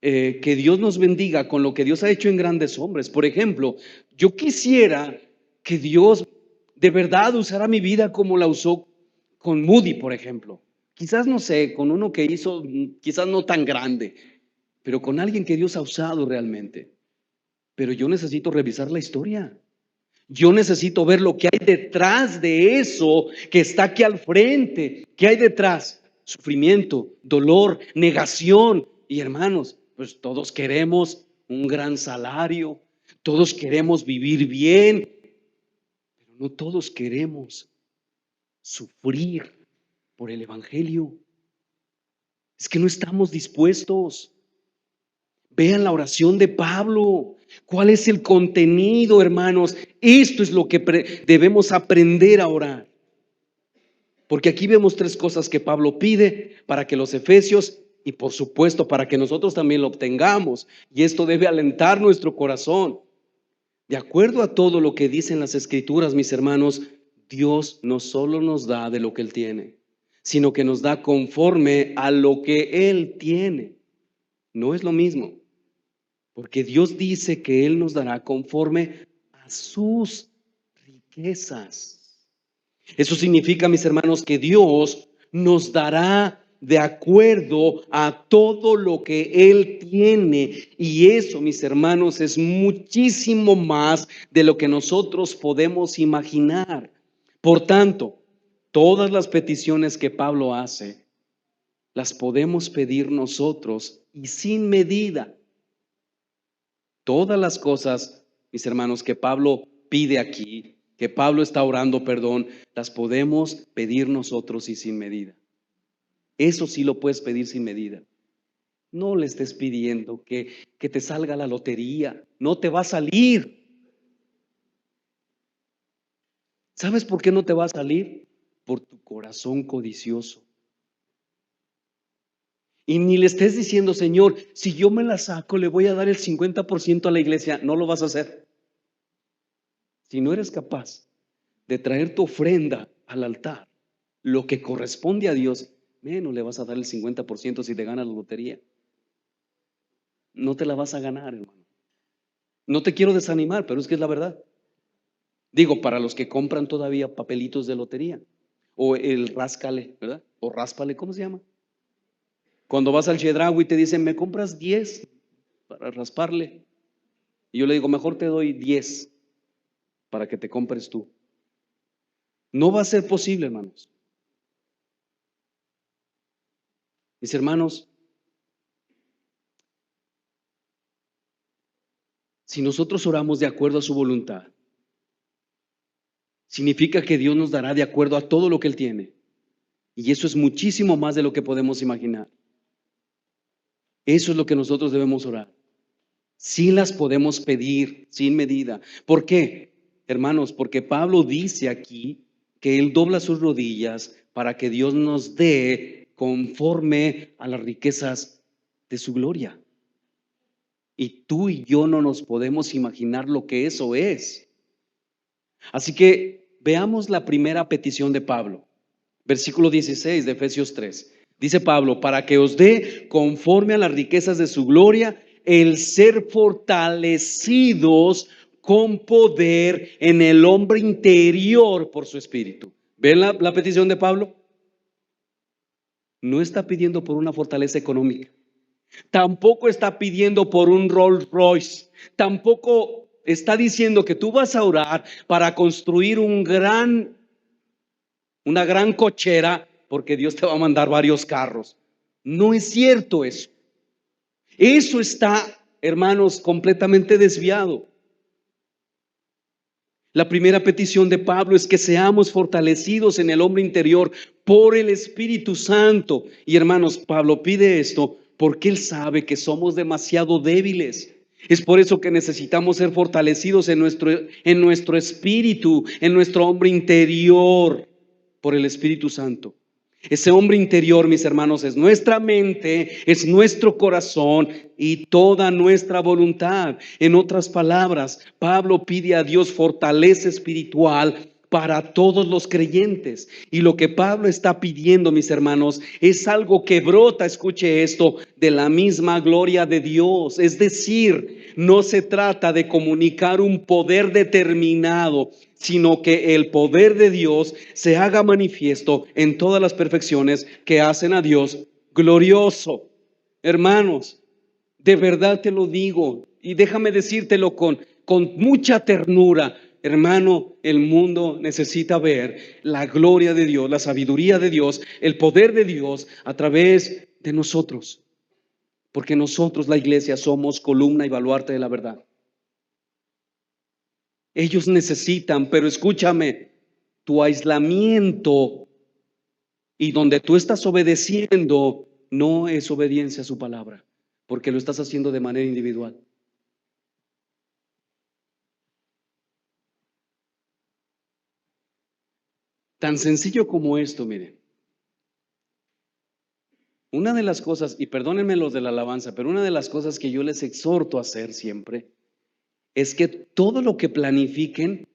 que Dios nos bendiga con lo que Dios ha hecho en grandes hombres. Por ejemplo, yo quisiera que Dios de verdad usara mi vida como la usó con Moody, por ejemplo. Quizás, no sé, con uno que hizo, quizás no tan grande, pero con alguien que Dios ha usado realmente. Pero yo necesito revisar la historia. Yo necesito ver lo que hay detrás de eso que está aquí al frente. ¿Qué hay detrás? Sufrimiento, dolor, negación. Y hermanos, pues todos queremos un gran salario, todos queremos vivir bien, pero no todos queremos sufrir por el Evangelio. Es que no estamos dispuestos. Vean la oración de Pablo. ¿Cuál es el contenido, hermanos? Esto es lo que debemos aprender a orar. Porque aquí vemos tres cosas que Pablo pide para que los efesios, y por supuesto para que nosotros también lo obtengamos. Y esto debe alentar nuestro corazón. De acuerdo a todo lo que dicen las Escrituras, mis hermanos, Dios no solo nos da de lo que Él tiene, sino que nos da conforme a lo que Él tiene. No es lo mismo. Porque Dios dice que Él nos dará conforme a sus riquezas. Eso significa, mis hermanos, que Dios nos dará de acuerdo a todo lo que Él tiene. Y eso, mis hermanos, es muchísimo más de lo que nosotros podemos imaginar. Por tanto, todas las peticiones que Pablo hace, las podemos pedir nosotros y sin medida. Todas las cosas, mis hermanos, que Pablo pide aquí, que Pablo está orando, perdón, las podemos pedir nosotros y sin medida. Eso sí lo puedes pedir sin medida. No le estés pidiendo que te salga la lotería. No te va a salir. ¿Sabes por qué no te va a salir? Por tu corazón codicioso. Y ni le estés diciendo, Señor, si yo me la saco, le voy a dar el 50% a la iglesia. No lo vas a hacer. Si no eres capaz de traer tu ofrenda al altar, lo que corresponde a Dios, menos le vas a dar el 50% si te ganas la lotería. No te la vas a ganar, hermano. No te quiero desanimar, pero es que es la verdad. Digo, para los que compran todavía papelitos de lotería, o el ráscale, ¿verdad? O ráspale, ¿cómo se llama? Cuando vas al Chedraui te dicen, ¿me compras 10 para rasparle? Y yo le digo, mejor te doy 10 para que te compres tú. No va a ser posible, hermanos. Mis hermanos, Si nosotros oramos de acuerdo a su voluntad, significa que Dios nos dará de acuerdo a todo lo que Él tiene. Y eso es muchísimo más de lo que podemos imaginar. Eso es lo que nosotros debemos orar. Sí las podemos pedir sin medida. ¿Por qué, hermanos? Porque Pablo dice aquí que Él dobla sus rodillas para que Dios nos dé conforme a las riquezas de su gloria. Y tú y yo no nos podemos imaginar lo que eso es. Así que veamos la primera petición de Pablo. Versículo 16 de Efesios 3. Dice Pablo, para que os dé conforme a las riquezas de su gloria, el ser fortalecidos con poder en el hombre interior por su espíritu. ¿Ven la petición de Pablo? No está pidiendo por una fortaleza económica. Tampoco está pidiendo por un Rolls Royce. Tampoco está diciendo que tú vas a orar para construir una gran cochera porque Dios te va a mandar varios carros. No es cierto eso. Eso está, hermanos, completamente desviado. La primera petición de Pablo es que seamos fortalecidos en el hombre interior por el Espíritu Santo. Y hermanos, Pablo pide esto porque él sabe que somos demasiado débiles. Es por eso que necesitamos ser fortalecidos en nuestro espíritu, en nuestro hombre interior, por el Espíritu Santo. Ese hombre interior, mis hermanos, es nuestra mente, es nuestro corazón y toda nuestra voluntad. En otras palabras, Pablo pide a Dios fortaleza espiritual para todos los creyentes. Y lo que Pablo está pidiendo, mis hermanos, es algo que brota, escuche esto, de la misma gloria de Dios. Es decir, no se trata de comunicar un poder determinado, sino que el poder de Dios se haga manifiesto en todas las perfecciones que hacen a Dios glorioso. Hermanos, de verdad te lo digo y déjame decírtelo con mucha ternura. Hermano, el mundo necesita ver la gloria de Dios, la sabiduría de Dios, el poder de Dios a través de nosotros. Porque nosotros, la iglesia, somos columna y baluarte de la verdad. Ellos necesitan, pero escúchame, tu aislamiento y donde tú estás obedeciendo no es obediencia a su palabra, porque lo estás haciendo de manera individual. Tan sencillo como esto, miren. Una de las cosas, y perdónenme los de la alabanza, pero una de las cosas que yo les exhorto a hacer siempre es que todo lo que planifiquen,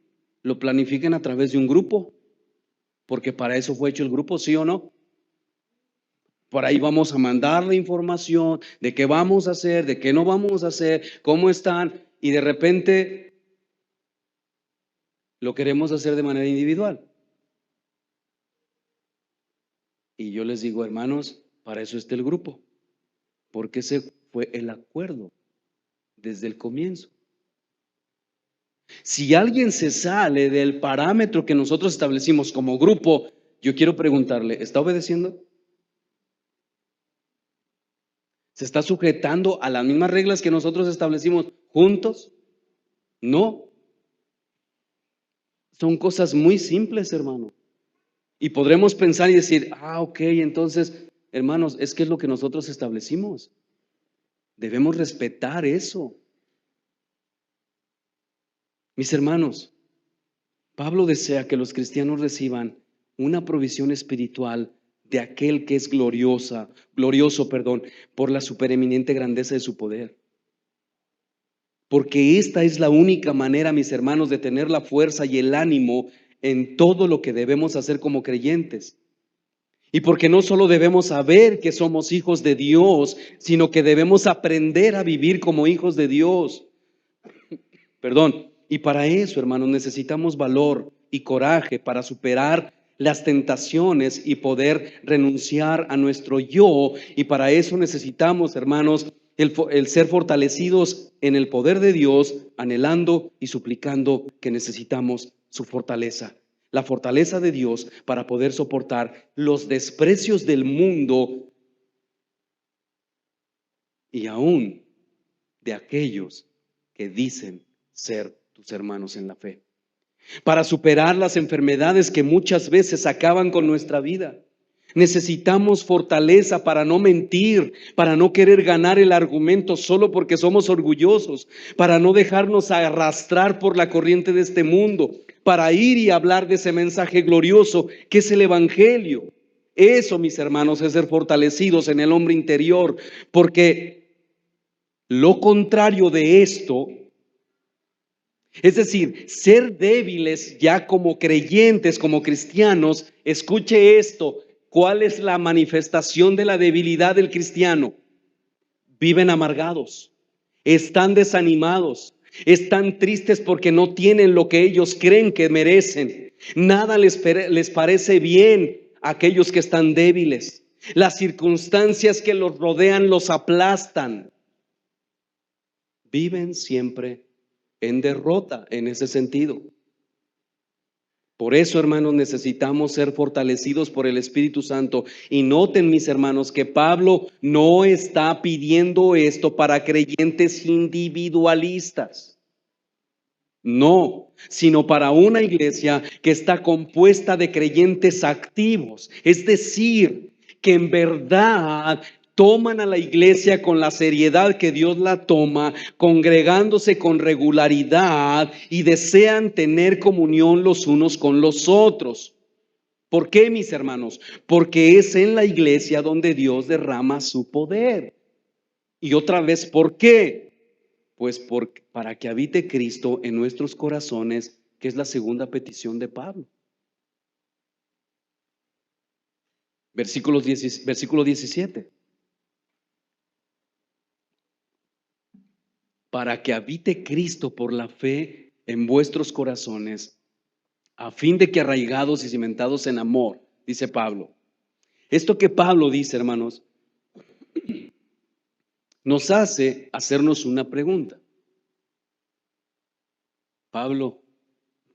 lo planifiquen a través de un grupo, porque para eso fue hecho el grupo, ¿sí o no? Por ahí vamos a mandar la información de qué vamos a hacer, de qué no vamos a hacer, cómo están, y de repente lo queremos hacer de manera individual. Y yo les digo, hermanos, para eso está el grupo, porque ese fue el acuerdo desde el comienzo. Si alguien se sale del parámetro que nosotros establecimos como grupo, yo quiero preguntarle, ¿está obedeciendo? ¿Se está sujetando a las mismas reglas que nosotros establecimos juntos? No. Son cosas muy simples, hermano. Y podremos pensar y decir, ok, entonces, hermanos, es que es lo que nosotros establecimos. Debemos respetar eso. Mis hermanos, Pablo desea que los cristianos reciban una provisión espiritual de aquel que es glorioso, por la supereminente grandeza de su poder. Porque esta es la única manera, mis hermanos, de tener la fuerza y el ánimo en todo lo que debemos hacer como creyentes. Y porque no solo debemos saber que somos hijos de Dios, sino que debemos aprender a vivir como hijos de Dios. Y para eso, hermanos, necesitamos valor y coraje para superar las tentaciones y poder renunciar a nuestro yo. Y para eso necesitamos, hermanos, el ser fortalecidos en el poder de Dios, anhelando y suplicando que necesitamos su fortaleza. La fortaleza de Dios para poder soportar los desprecios del mundo y aún de aquellos que dicen ser tus hermanos en la fe. Para superar las enfermedades que muchas veces acaban con nuestra vida. Necesitamos fortaleza para no mentir, para no querer ganar el argumento solo porque somos orgullosos, para no dejarnos arrastrar por la corriente de este mundo, para ir y hablar de ese mensaje glorioso que es el Evangelio. Eso, mis hermanos, es ser fortalecidos en el hombre interior, porque lo contrario de esto, es decir, ser débiles ya como creyentes, como cristianos, escuche esto, ¿cuál es la manifestación de la debilidad del cristiano? Viven amargados, están desanimados, están tristes porque no tienen lo que ellos creen que merecen. Nada les parece bien a aquellos que están débiles. Las circunstancias que los rodean los aplastan. Viven siempre en derrota en ese sentido. Por eso, hermanos, necesitamos ser fortalecidos por el Espíritu Santo. Y noten, mis hermanos, que Pablo no está pidiendo esto para creyentes individualistas. No, sino para una iglesia que está compuesta de creyentes activos. Es decir, que en verdad toman a la iglesia con la seriedad que Dios la toma, congregándose con regularidad y desean tener comunión los unos con los otros. ¿Por qué, mis hermanos? Porque es en la iglesia donde Dios derrama su poder. Y otra vez, ¿por qué? Pues para que habite Cristo en nuestros corazones, que es la segunda petición de Pablo. Versículo 17. Para que habite Cristo por la fe en vuestros corazones, a fin de que arraigados y cimentados en amor, dice Pablo. Esto que Pablo dice, hermanos, nos hace hacernos una pregunta. Pablo,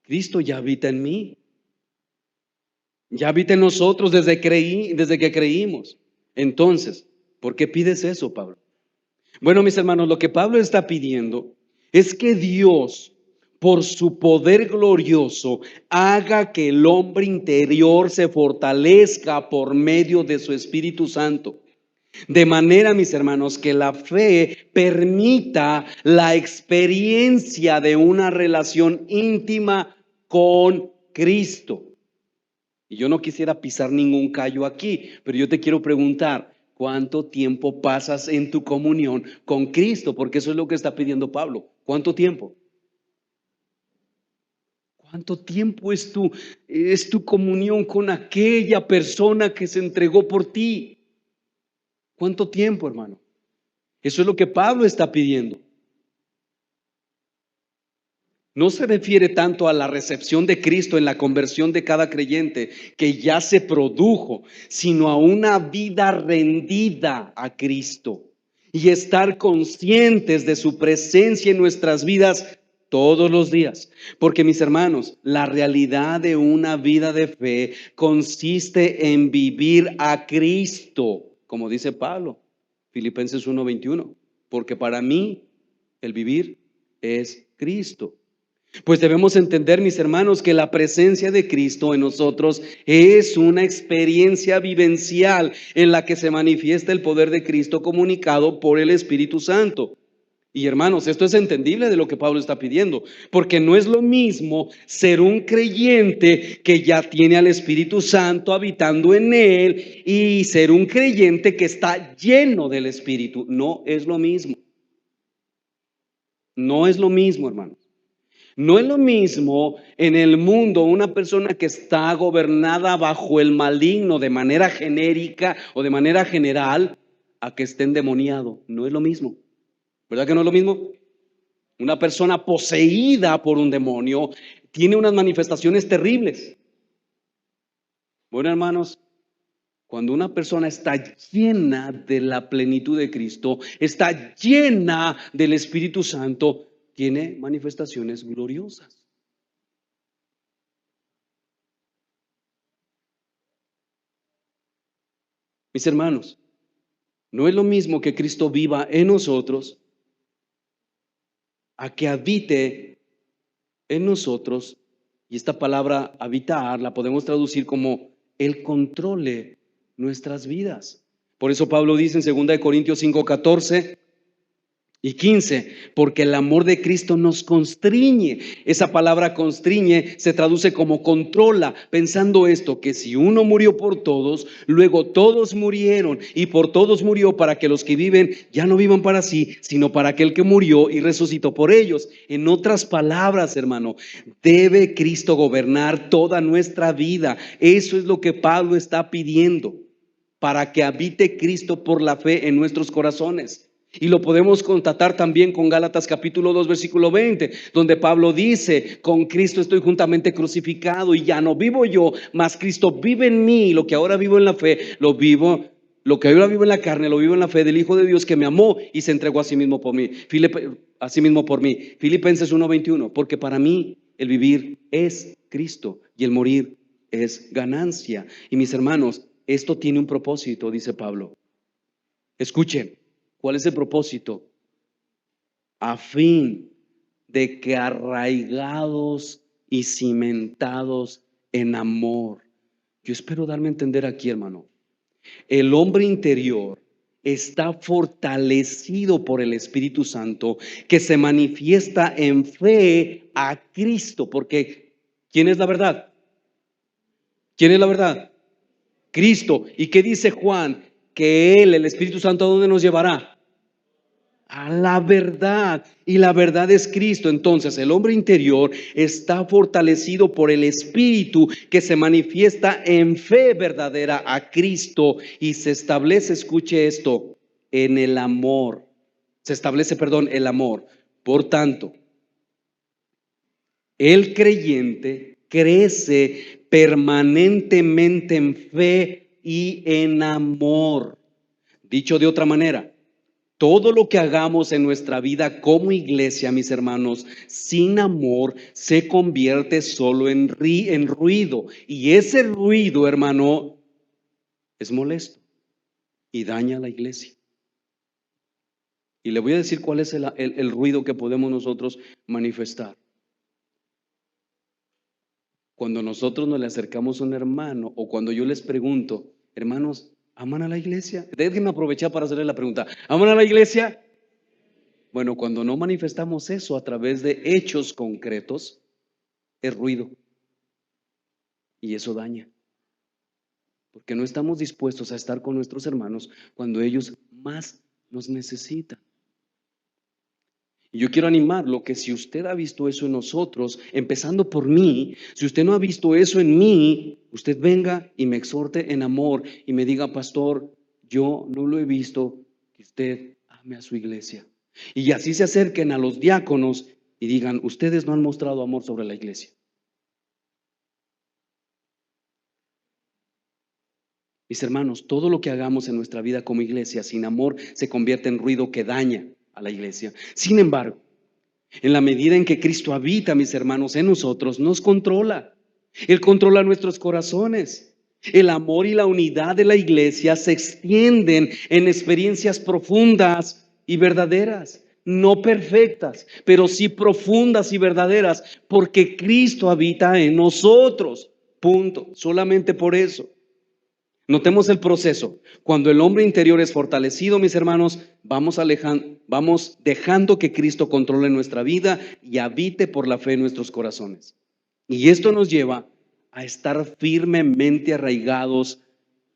Cristo ya habita en mí. Ya habita en nosotros desde que creímos. Entonces, ¿por qué pides eso, Pablo? Bueno, mis hermanos, lo que Pablo está pidiendo es que Dios, por su poder glorioso, haga que el hombre interior se fortalezca por medio de su Espíritu Santo. De manera, mis hermanos, que la fe permita la experiencia de una relación íntima con Cristo. Y yo no quisiera pisar ningún callo aquí, pero yo te quiero preguntar, ¿cuánto tiempo pasas en tu comunión con Cristo? Porque eso es lo que está pidiendo Pablo. ¿Cuánto tiempo? ¿Cuánto tiempo es tu comunión con aquella persona que se entregó por ti? ¿Cuánto tiempo, hermano? Eso es lo que Pablo está pidiendo. No se refiere tanto a la recepción de Cristo en la conversión de cada creyente que ya se produjo, sino a una vida rendida a Cristo y estar conscientes de su presencia en nuestras vidas todos los días. Porque, mis hermanos, la realidad de una vida de fe consiste en vivir a Cristo, como dice Pablo, Filipenses 1:21, porque para mí el vivir es Cristo. Pues debemos entender, mis hermanos, que la presencia de Cristo en nosotros es una experiencia vivencial en la que se manifiesta el poder de Cristo comunicado por el Espíritu Santo. Y hermanos, esto es entendible de lo que Pablo está pidiendo, porque no es lo mismo ser un creyente que ya tiene al Espíritu Santo habitando en él y ser un creyente que está lleno del Espíritu. No es lo mismo. No es lo mismo, hermanos. No es lo mismo en el mundo una persona que está gobernada bajo el maligno de manera genérica o de manera general a que esté endemoniado. No es lo mismo. ¿Verdad que no es lo mismo? Una persona poseída por un demonio tiene unas manifestaciones terribles. Bueno, hermanos, cuando una persona está llena de la plenitud de Cristo, está llena del Espíritu Santo, tiene manifestaciones gloriosas. Mis hermanos, no es lo mismo que Cristo viva en nosotros a que habite en nosotros, y esta palabra habitar la podemos traducir como Él controle nuestras vidas. Por eso Pablo dice en 2 Corintios 5:14 y 15, porque el amor de Cristo nos constriñe. Esa palabra constriñe se traduce como controla, pensando esto, que si uno murió por todos, luego todos murieron, y por todos murió para que los que viven ya no vivan para sí, sino para aquel que murió y resucitó por ellos. En otras palabras, hermano, debe Cristo gobernar toda nuestra vida. Eso es lo que Pablo está pidiendo, para que habite Cristo por la fe en nuestros corazones. Y lo podemos constatar también con Gálatas capítulo 2 versículo 20, donde Pablo dice: con Cristo estoy juntamente crucificado, y ya no vivo yo, mas Cristo vive en mí. Lo que ahora vivo en la fe, lo que ahora vivo en la carne, lo vivo en la fe del Hijo de Dios, que me amó y se entregó a sí mismo por mí. Filipenses 1:21, porque para mí el vivir es Cristo y el morir es ganancia. Y mis hermanos, esto tiene un propósito, dice Pablo. Escuchen, ¿cuál es el propósito? A fin de que arraigados y cimentados en amor. Yo espero darme a entender aquí, hermano. El hombre interior está fortalecido por el Espíritu Santo, que se manifiesta en fe a Cristo. Porque ¿quién es la verdad? ¿Quién es la verdad? Cristo. ¿Y qué dice Juan? Que Él, el Espíritu Santo, ¿a dónde nos llevará? A la verdad, y la verdad es Cristo. Entonces el hombre interior está fortalecido por el Espíritu, que se manifiesta en fe verdadera a Cristo, y se establece, escuche esto, en el amor. Se establece, perdón, el amor. Por tanto, el creyente crece permanentemente en fe y en amor. Dicho de otra manera, todo lo que hagamos en nuestra vida como iglesia, mis hermanos, sin amor, se convierte solo en ruido. Y ese ruido, hermano, es molesto y daña a la iglesia. Y le voy a decir cuál es el ruido que podemos nosotros manifestar. Cuando nosotros nos le acercamos a un hermano, o cuando yo les pregunto: hermanos, ¿aman a la iglesia? Déjenme aprovechar para hacerle la pregunta: ¿aman a la iglesia? Bueno, cuando no manifestamos eso a través de hechos concretos, es ruido, y eso daña, porque no estamos dispuestos a estar con nuestros hermanos cuando ellos más nos necesitan. Y yo quiero animarlo, que si usted ha visto eso en nosotros, empezando por mí, si usted no ha visto eso en mí, usted venga y me exhorte en amor y me diga: pastor, yo no lo he visto, que usted ame a su iglesia. Y así se acerquen a los diáconos y digan: ustedes no han mostrado amor sobre la iglesia. Mis hermanos, todo lo que hagamos en nuestra vida como iglesia sin amor se convierte en ruido que daña a la iglesia. Sin embargo, en la medida en que Cristo habita, mis hermanos, en nosotros, nos controla. Él controla nuestros corazones. El amor y la unidad de la iglesia se extienden en experiencias profundas y verdaderas. No perfectas, pero sí profundas y verdaderas, porque Cristo habita en nosotros. Punto. Solamente por eso. Notemos el proceso. Cuando el hombre interior es fortalecido, mis hermanos, vamos dejando que Cristo controle nuestra vida y habite por la fe en nuestros corazones. Y esto nos lleva a estar firmemente arraigados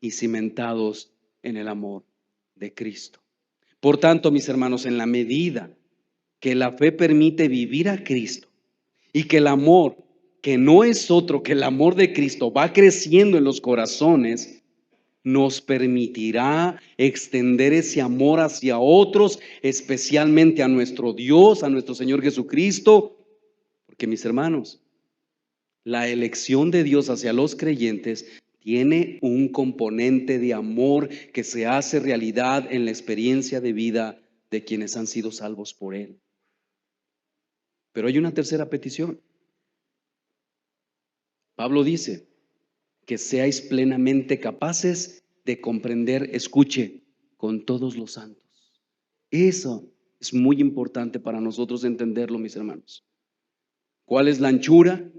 y cimentados en el amor de Cristo. Por tanto, mis hermanos, en la medida que la fe permite vivir a Cristo y que el amor, que no es otro que el amor de Cristo, va creciendo en los corazones, nos permitirá extender ese amor hacia otros, especialmente a nuestro Dios, a nuestro Señor Jesucristo. Porque, mis hermanos, la elección de Dios hacia los creyentes tiene un componente de amor que se hace realidad en la experiencia de vida de quienes han sido salvos por Él. Pero hay una tercera petición. Pablo dice: que seáis plenamente capaces de comprender, escuche, con todos los santos. Eso Es muy importante para nosotros entenderlo, mis hermanos. ¿Cuál es la anchura,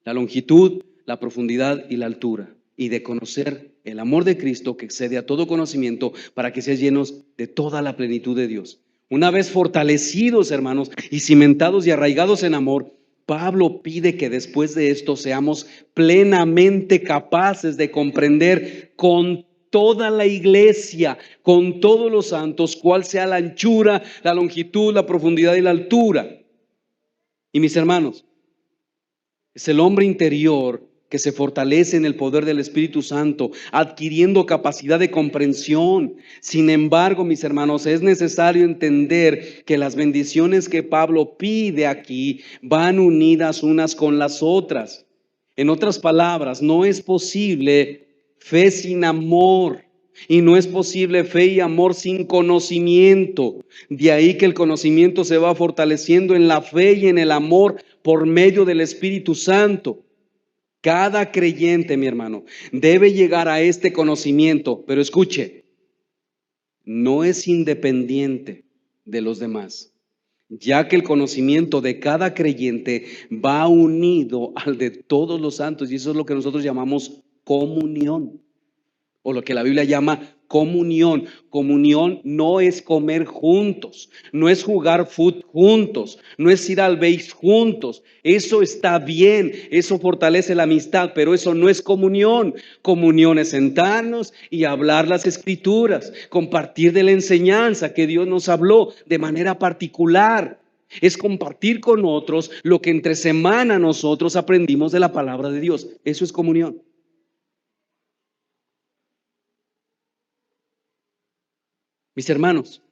la longitud, la profundidad y la altura? Y de conocer el amor de Cristo que excede a todo conocimiento, para que seas llenos de toda la plenitud de Dios. Una vez fortalecidos, hermanos, y cimentados y arraigados en amor, Pablo pide que después de esto seamos plenamente capaces de comprender con toda la iglesia, con todos los santos, cuál sea la anchura, la longitud, la profundidad y la altura. Y mis hermanos, es el hombre interior que se fortalece en el poder del Espíritu Santo, adquiriendo capacidad de comprensión. Sin embargo, mis hermanos, es necesario entender que las bendiciones que Pablo pide aquí van unidas unas con las otras. En otras palabras, no es posible fe sin amor. Y no es posible fe y amor sin conocimiento. De ahí que el conocimiento se va fortaleciendo en la fe y en el amor por medio del Espíritu Santo. Cada creyente, mi hermano, debe llegar a este conocimiento, pero escuche, no es independiente de los demás, ya que el conocimiento de cada creyente va unido al de todos los santos, y eso es lo que nosotros llamamos comunión, o lo que la Biblia llama comunión. Comunión no es comer juntos, no es jugar fútbol juntos, no es ir al béis juntos. Eso está bien, eso fortalece la amistad, pero eso no es comunión. Comunión es sentarnos y hablar las escrituras, compartir de la enseñanza que Dios nos habló de manera particular. Es compartir con otros lo que entre semana nosotros aprendimos de la palabra de Dios. Eso es comunión. Mis hermanos,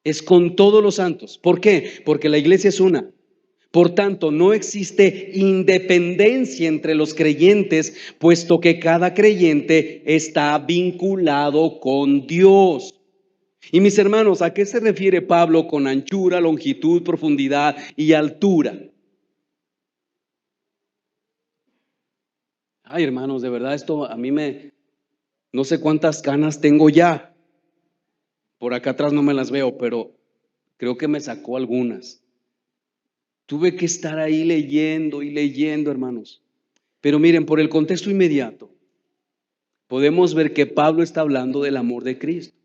es con todos los santos. ¿Por qué? Porque la iglesia es una. Por tanto, no existe independencia entre los creyentes, puesto que cada creyente está vinculado con Dios. Y mis hermanos, ¿a qué se refiere Pablo con anchura, longitud, profundidad y altura? Ay, hermanos, de verdad esto a mí no sé cuántas canas tengo ya. Por acá atrás no me las veo, pero creo que me sacó algunas. Tuve que estar ahí leyendo y leyendo, hermanos. Pero miren, por el contexto inmediato, podemos ver que Pablo está hablando del amor de Cristo,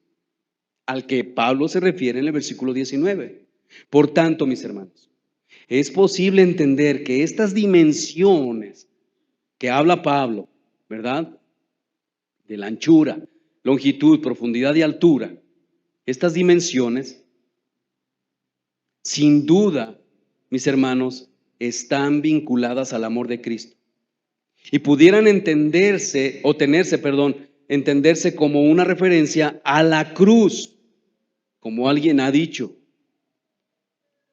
al que Pablo se refiere en el versículo 19. Por tanto, mis hermanos, es posible entender que estas dimensiones que habla Pablo, ¿verdad? De la anchura, longitud, profundidad y altura, estas dimensiones, sin duda, mis hermanos, están vinculadas al amor de Cristo. Y pudieran entenderse como una referencia a la cruz, como alguien ha dicho.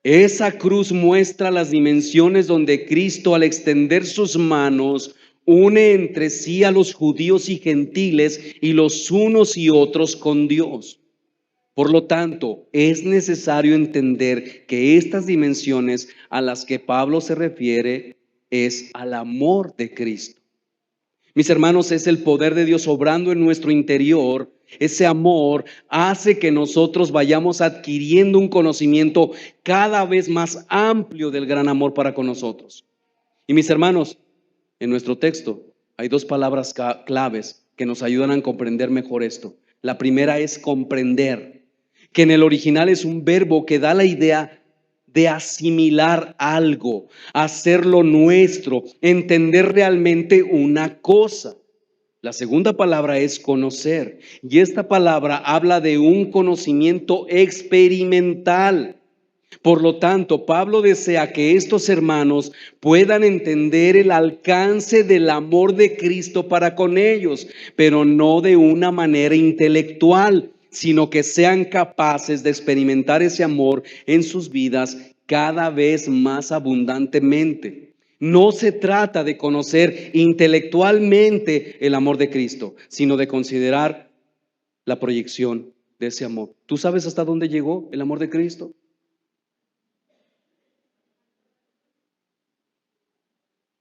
Esa cruz muestra las dimensiones donde Cristo, al extender sus manos, une entre sí a los judíos y gentiles y los unos y otros con Dios. Por lo tanto, es necesario entender que estas dimensiones a las que Pablo se refiere es al amor de Cristo. Mis hermanos, es el poder de Dios obrando en nuestro interior. Ese amor hace que nosotros vayamos adquiriendo un conocimiento cada vez más amplio del gran amor para con nosotros. Y mis hermanos, en nuestro texto hay dos palabras claves que nos ayudan a comprender mejor esto. La primera es comprender, que en el original es un verbo que da la idea de asimilar algo, hacerlo nuestro, entender realmente una cosa. La segunda palabra es conocer, y esta palabra habla de un conocimiento experimental. Por lo tanto, Pablo desea que estos hermanos puedan entender el alcance del amor de Cristo para con ellos, pero no de una manera intelectual, sino que sean capaces de experimentar ese amor en sus vidas cada vez más abundantemente. No se trata de conocer intelectualmente el amor de Cristo, sino de considerar la proyección de ese amor. ¿Tú sabes hasta dónde llegó el amor de Cristo?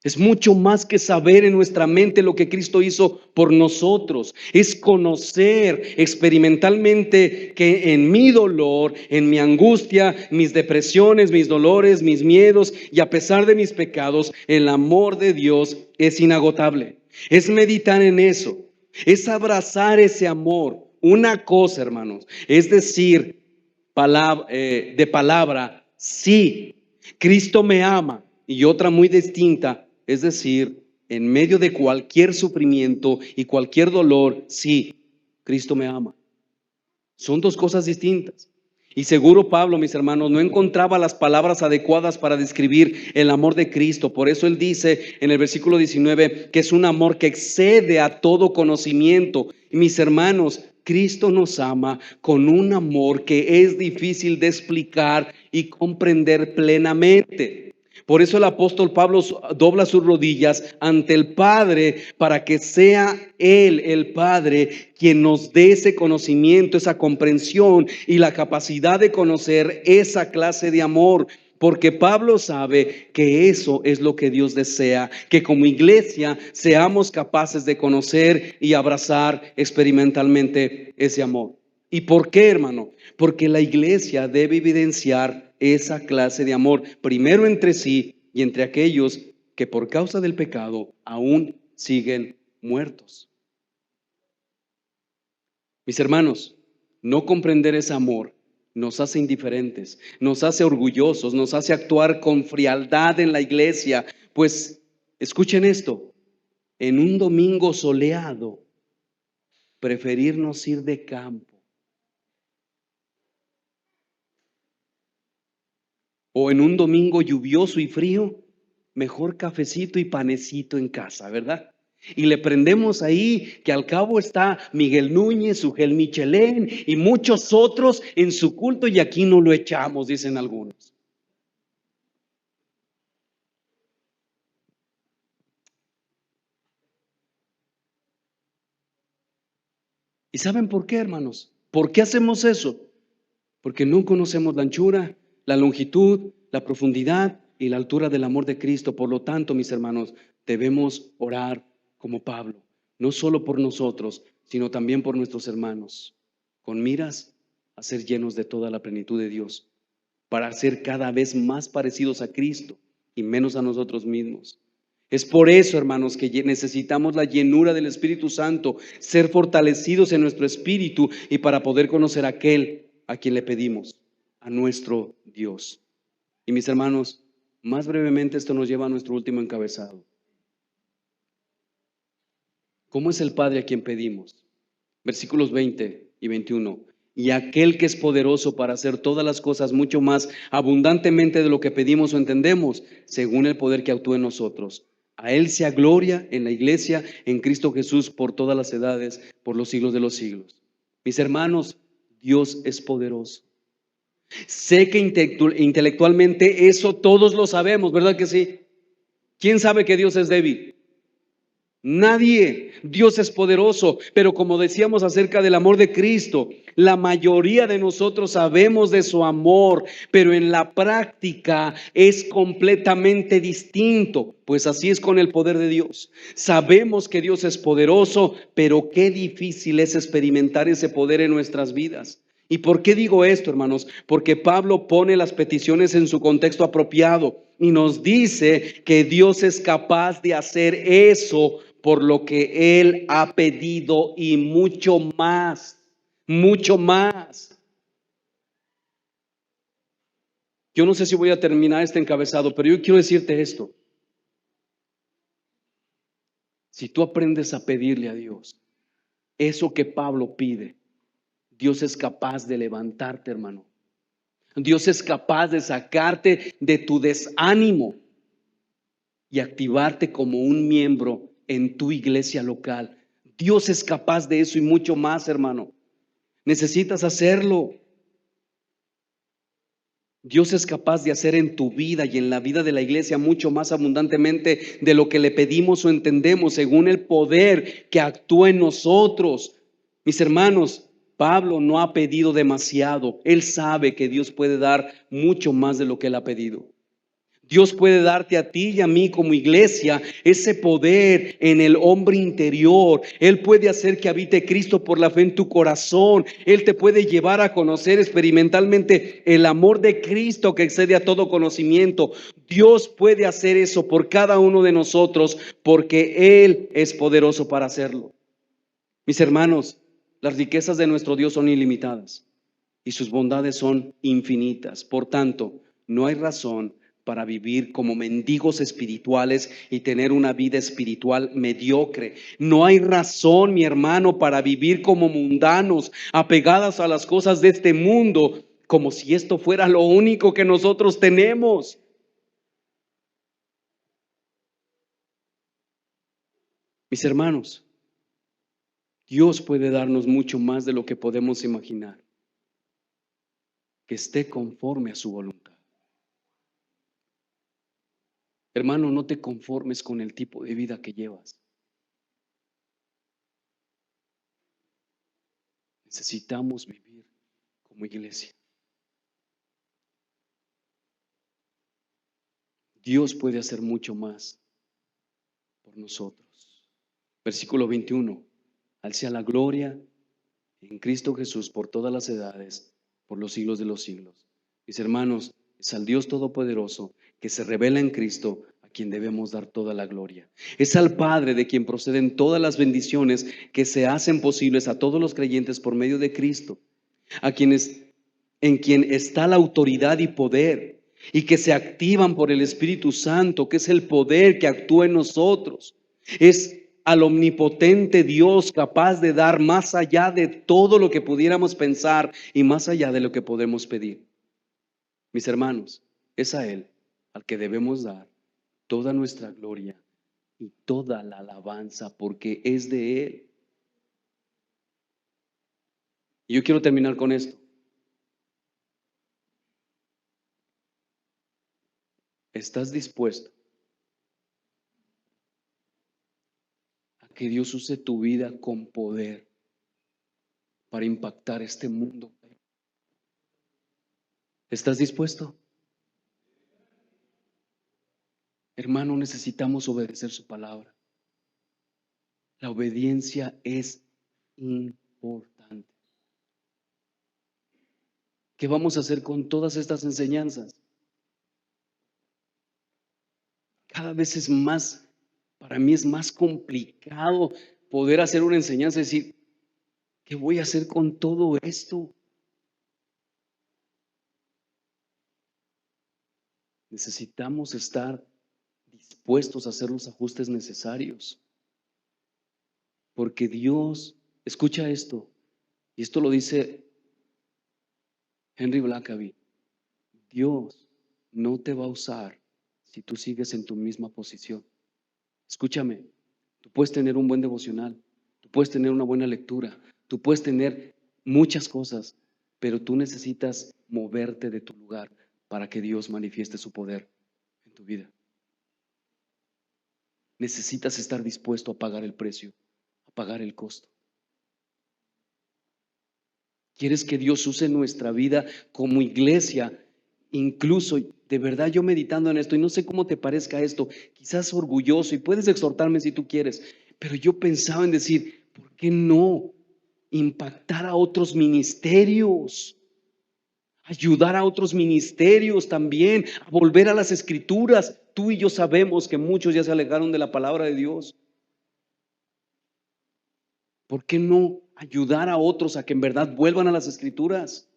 Es mucho más que saber en nuestra mente lo que Cristo hizo por nosotros. Es conocer experimentalmente que en mi dolor, en mi angustia, mis depresiones, mis dolores, mis miedos y a pesar de mis pecados, el amor de Dios es inagotable. Es meditar en eso. Es abrazar ese amor. Una cosa, hermanos, es decir de palabra, sí, Cristo me ama. Y otra muy distinta, es decir, en medio de cualquier sufrimiento y cualquier dolor, sí, Cristo me ama. Son dos cosas distintas. Y seguro Pablo, mis hermanos, no encontraba las palabras adecuadas para describir el amor de Cristo. Por eso él dice en el versículo 19 que es un amor que excede a todo conocimiento. Y mis hermanos, Cristo nos ama con un amor que es difícil de explicar y comprender plenamente. Por eso el apóstol Pablo dobla sus rodillas ante el Padre para que sea Él, el Padre, quien nos dé ese conocimiento, esa comprensión y la capacidad de conocer esa clase de amor. Porque Pablo sabe que eso es lo que Dios desea, que como iglesia seamos capaces de conocer y abrazar experimentalmente ese amor. ¿Y por qué, hermano? Porque la iglesia debe evidenciar esa clase de amor, primero entre sí y entre aquellos que por causa del pecado aún siguen muertos. Mis hermanos, no comprender ese amor nos hace indiferentes, nos hace orgullosos, nos hace actuar con frialdad en la iglesia. Pues escuchen esto, en un domingo soleado, preferirnos ir de campo. O en un domingo lluvioso y frío, mejor cafecito y panecito en casa, ¿verdad? Y le prendemos ahí que al cabo está Miguel Núñez, Ugel Michelén y muchos otros en su culto y aquí no lo echamos, dicen algunos. ¿Y saben por qué, hermanos? ¿Por qué hacemos eso? Porque no conocemos la anchura, la longitud, la profundidad y la altura del amor de Cristo. Por lo tanto, mis hermanos, debemos orar como Pablo, no solo por nosotros, sino también por nuestros hermanos, con miras a ser llenos de toda la plenitud de Dios, para ser cada vez más parecidos a Cristo y menos a nosotros mismos. Es por eso, hermanos, que necesitamos la llenura del Espíritu Santo, ser fortalecidos en nuestro espíritu y para poder conocer a aquel a quien le pedimos, a nuestro Dios. Y mis hermanos, más brevemente esto nos lleva a nuestro último encabezado. ¿Cómo es el Padre a quien pedimos? Versículos 20 y 21. Y aquel que es poderoso para hacer todas las cosas mucho más abundantemente de lo que pedimos o entendemos, según el poder que actúa en nosotros. A Él sea gloria en la iglesia, en Cristo Jesús, por todas las edades, por los siglos de los siglos. Mis hermanos, Dios es poderoso. Sé que intelectualmente eso todos lo sabemos, ¿verdad que sí? ¿Quién sabe que Dios es débil? Nadie. Dios es poderoso, pero como decíamos acerca del amor de Cristo, la mayoría de nosotros sabemos de su amor, pero en la práctica es completamente distinto. Pues así es con el poder de Dios. Sabemos que Dios es poderoso, pero qué difícil es experimentar ese poder en nuestras vidas. ¿Y por qué digo esto, hermanos? Porque Pablo pone las peticiones en su contexto apropiado y nos dice que Dios es capaz de hacer eso por lo que Él ha pedido y mucho más, mucho más. Yo no sé si voy a terminar este encabezado, pero yo quiero decirte esto. Si tú aprendes a pedirle a Dios eso que Pablo pide, Dios es capaz de levantarte, hermano. Dios es capaz de sacarte de tu desánimo y activarte como un miembro en tu iglesia local. Dios es capaz de eso y mucho más, hermano. Necesitas hacerlo. Dios es capaz de hacer en tu vida y en la vida de la iglesia mucho más abundantemente de lo que le pedimos o entendemos, según el poder que actúa en nosotros. Mis hermanos, Pablo no ha pedido demasiado. Él sabe que Dios puede dar mucho más de lo que él ha pedido. Dios puede darte a ti y a mí como iglesia ese poder en el hombre interior. Él puede hacer que habite Cristo por la fe en tu corazón. Él te puede llevar a conocer experimentalmente el amor de Cristo que excede a todo conocimiento. Dios puede hacer eso por cada uno de nosotros porque Él es poderoso para hacerlo. Mis hermanos, las riquezas de nuestro Dios son ilimitadas y sus bondades son infinitas. Por tanto, no hay razón para vivir como mendigos espirituales y tener una vida espiritual mediocre. No hay razón, mi hermano, para vivir como mundanos, apegadas a las cosas de este mundo, como si esto fuera lo único que nosotros tenemos. Mis hermanos, Dios puede darnos mucho más de lo que podemos imaginar, que esté conforme a su voluntad. Hermano, no te conformes con el tipo de vida que llevas. Necesitamos vivir como iglesia. Dios puede hacer mucho más por nosotros. Versículo 21. Al sea la gloria en Cristo Jesús por todas las edades, por los siglos de los siglos. Mis hermanos, es al Dios Todopoderoso que se revela en Cristo a quien debemos dar toda la gloria. Es al Padre de quien proceden todas las bendiciones que se hacen posibles a todos los creyentes por medio de Cristo, a quienes en quien está la autoridad y poder y que se activan por el Espíritu Santo, que es el poder que actúa en nosotros. Es al omnipotente Dios capaz de dar más allá de todo lo que pudiéramos pensar y más allá de lo que podemos pedir. Mis hermanos, es a Él al que debemos dar toda nuestra gloria y toda la alabanza, porque es de Él. Y yo quiero terminar con esto. ¿Estás dispuesto a que Dios use tu vida con poder para impactar este mundo? ¿Estás dispuesto? Hermano, necesitamos obedecer su palabra. La obediencia es importante. ¿Qué vamos a hacer con todas estas enseñanzas? Cada vez es más, para mí es más complicado poder hacer una enseñanza y decir, ¿qué voy a hacer con todo esto? Necesitamos estar dispuestos a hacer los ajustes necesarios. Porque Dios, escucha esto, y esto lo dice Henry Blackaby, Dios no te va a usar si tú sigues en tu misma posición. Escúchame, tú puedes tener un buen devocional, tú puedes tener una buena lectura, tú puedes tener muchas cosas, pero tú necesitas moverte de tu lugar para que Dios manifieste su poder en tu vida. Necesitas estar dispuesto a pagar el precio, a pagar el costo. ¿Quieres que Dios use nuestra vida como iglesia? Incluso, de verdad, yo meditando en esto, y no sé cómo te parezca esto, quizás orgulloso, y puedes exhortarme si tú quieres, pero yo pensaba en decir, ¿por qué no impactar a otros ministerios? Ayudar a otros ministerios también, a volver a las escrituras. Tú y yo sabemos que muchos ya se alejaron de la palabra de Dios. ¿Por qué no ayudar a otros a que en verdad vuelvan a las escrituras?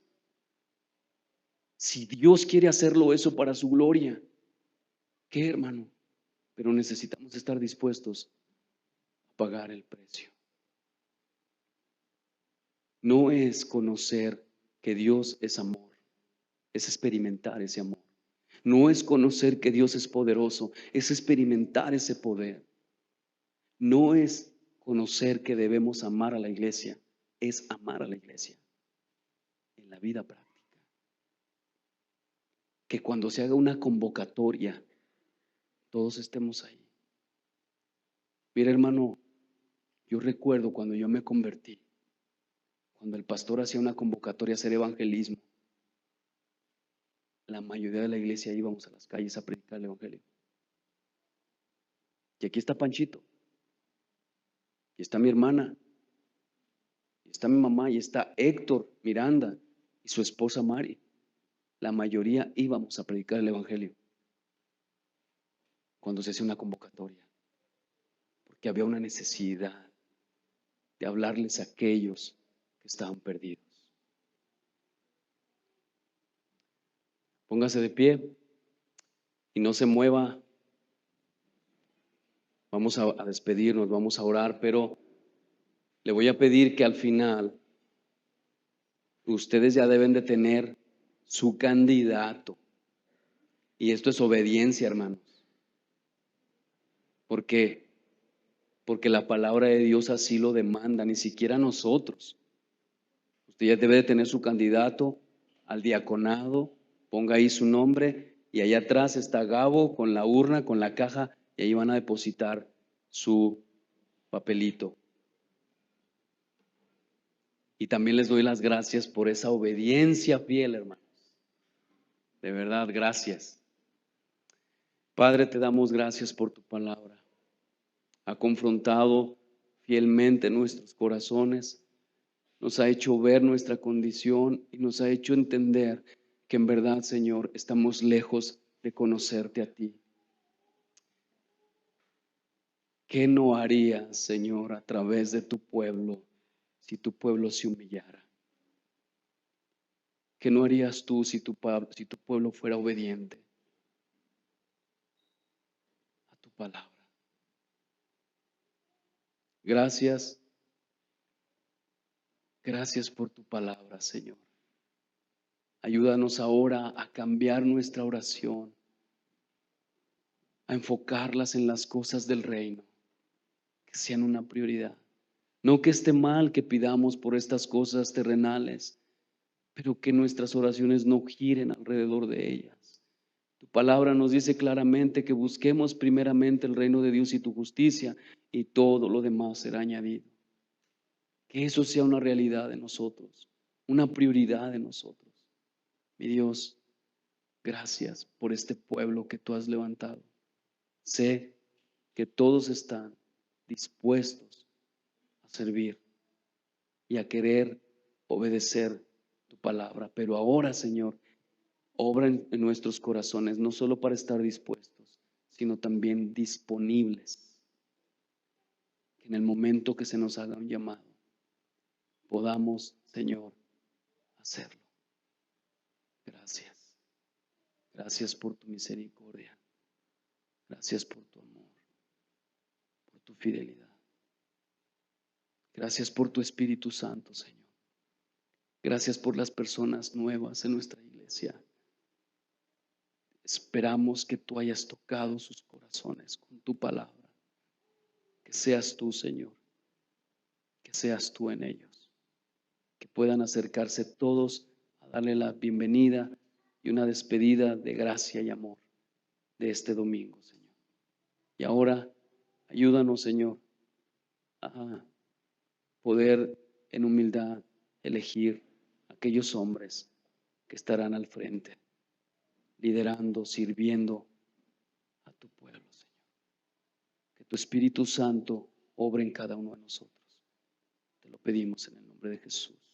Si Dios quiere hacerlo eso para su gloria, ¿qué, hermano? Pero necesitamos estar dispuestos a pagar el precio. No es conocer que Dios es amor, es experimentar ese amor. No es conocer que Dios es poderoso, es experimentar ese poder. No es conocer que debemos amar a la iglesia, es amar a la iglesia en la vida práctica. Que cuando se haga una convocatoria, todos estemos ahí. Mira, hermano, yo recuerdo cuando yo me convertí, cuando el pastor hacía una convocatoria a hacer evangelismo, la mayoría de la iglesia íbamos a las calles a predicar el evangelio. Y aquí está Panchito, y está mi hermana, y está mi mamá, y está Héctor Miranda y su esposa Mari. La mayoría íbamos a predicar el evangelio cuando se hacía una convocatoria, porque había una necesidad de hablarles a aquellos que estaban perdidos. Póngase de pie y no se mueva. Vamos a despedirnos, vamos a orar, pero le voy a pedir que al final ustedes ya deben de tener su candidato. Y esto es obediencia, hermanos. ¿Por qué? Porque la palabra de Dios así lo demanda, ni siquiera nosotros. Usted ya debe de tener su candidato al diaconado, ponga ahí su nombre y allá atrás está Gabo con la urna, con la caja y ahí van a depositar su papelito. Y también les doy las gracias por esa obediencia fiel, hermanos. De verdad, gracias. Padre, te damos gracias por tu palabra. Ha confrontado fielmente nuestros corazones, nos ha hecho ver nuestra condición y nos ha hecho entender que en verdad, Señor, estamos lejos de conocerte a ti. ¿Qué no harías, Señor, a través de tu pueblo si tu pueblo se humillara? ¿Qué no harías tú si tu pueblo fuera obediente a tu palabra? Gracias, gracias por tu palabra, Señor. Ayúdanos ahora a cambiar nuestra oración, a enfocarlas en las cosas del reino, que sean una prioridad. No que esté mal que pidamos por estas cosas terrenales, pero que nuestras oraciones no giren alrededor de ellas. Tu palabra nos dice claramente que busquemos primeramente el reino de Dios y tu justicia, y todo lo demás será añadido. Que eso sea una realidad de nosotros, una prioridad de nosotros. Mi Dios, gracias por este pueblo que tú has levantado. Sé que todos están dispuestos a servir y a querer obedecer tu palabra. Pero ahora, Señor, obra en nuestros corazones, no solo para estar dispuestos, sino también disponibles. Que en el momento que se nos haga un llamado, podamos, Señor, hacerlo. Gracias. Gracias por tu misericordia. Gracias por tu amor, por tu fidelidad. Gracias por tu Espíritu Santo, Señor. Gracias por las personas nuevas en nuestra iglesia. Esperamos que tú hayas tocado sus corazones con tu palabra. Que seas tú, Señor. Que seas tú en ellos. Que puedan acercarse todos a darle la bienvenida y una despedida de gracia y amor de este domingo, Señor. Y ahora, ayúdanos, Señor, a poder en humildad elegir aquellos hombres que estarán al frente, liderando, sirviendo a tu pueblo, Señor. Que tu Espíritu Santo obre en cada uno de nosotros. Te lo pedimos en el nombre de Jesús.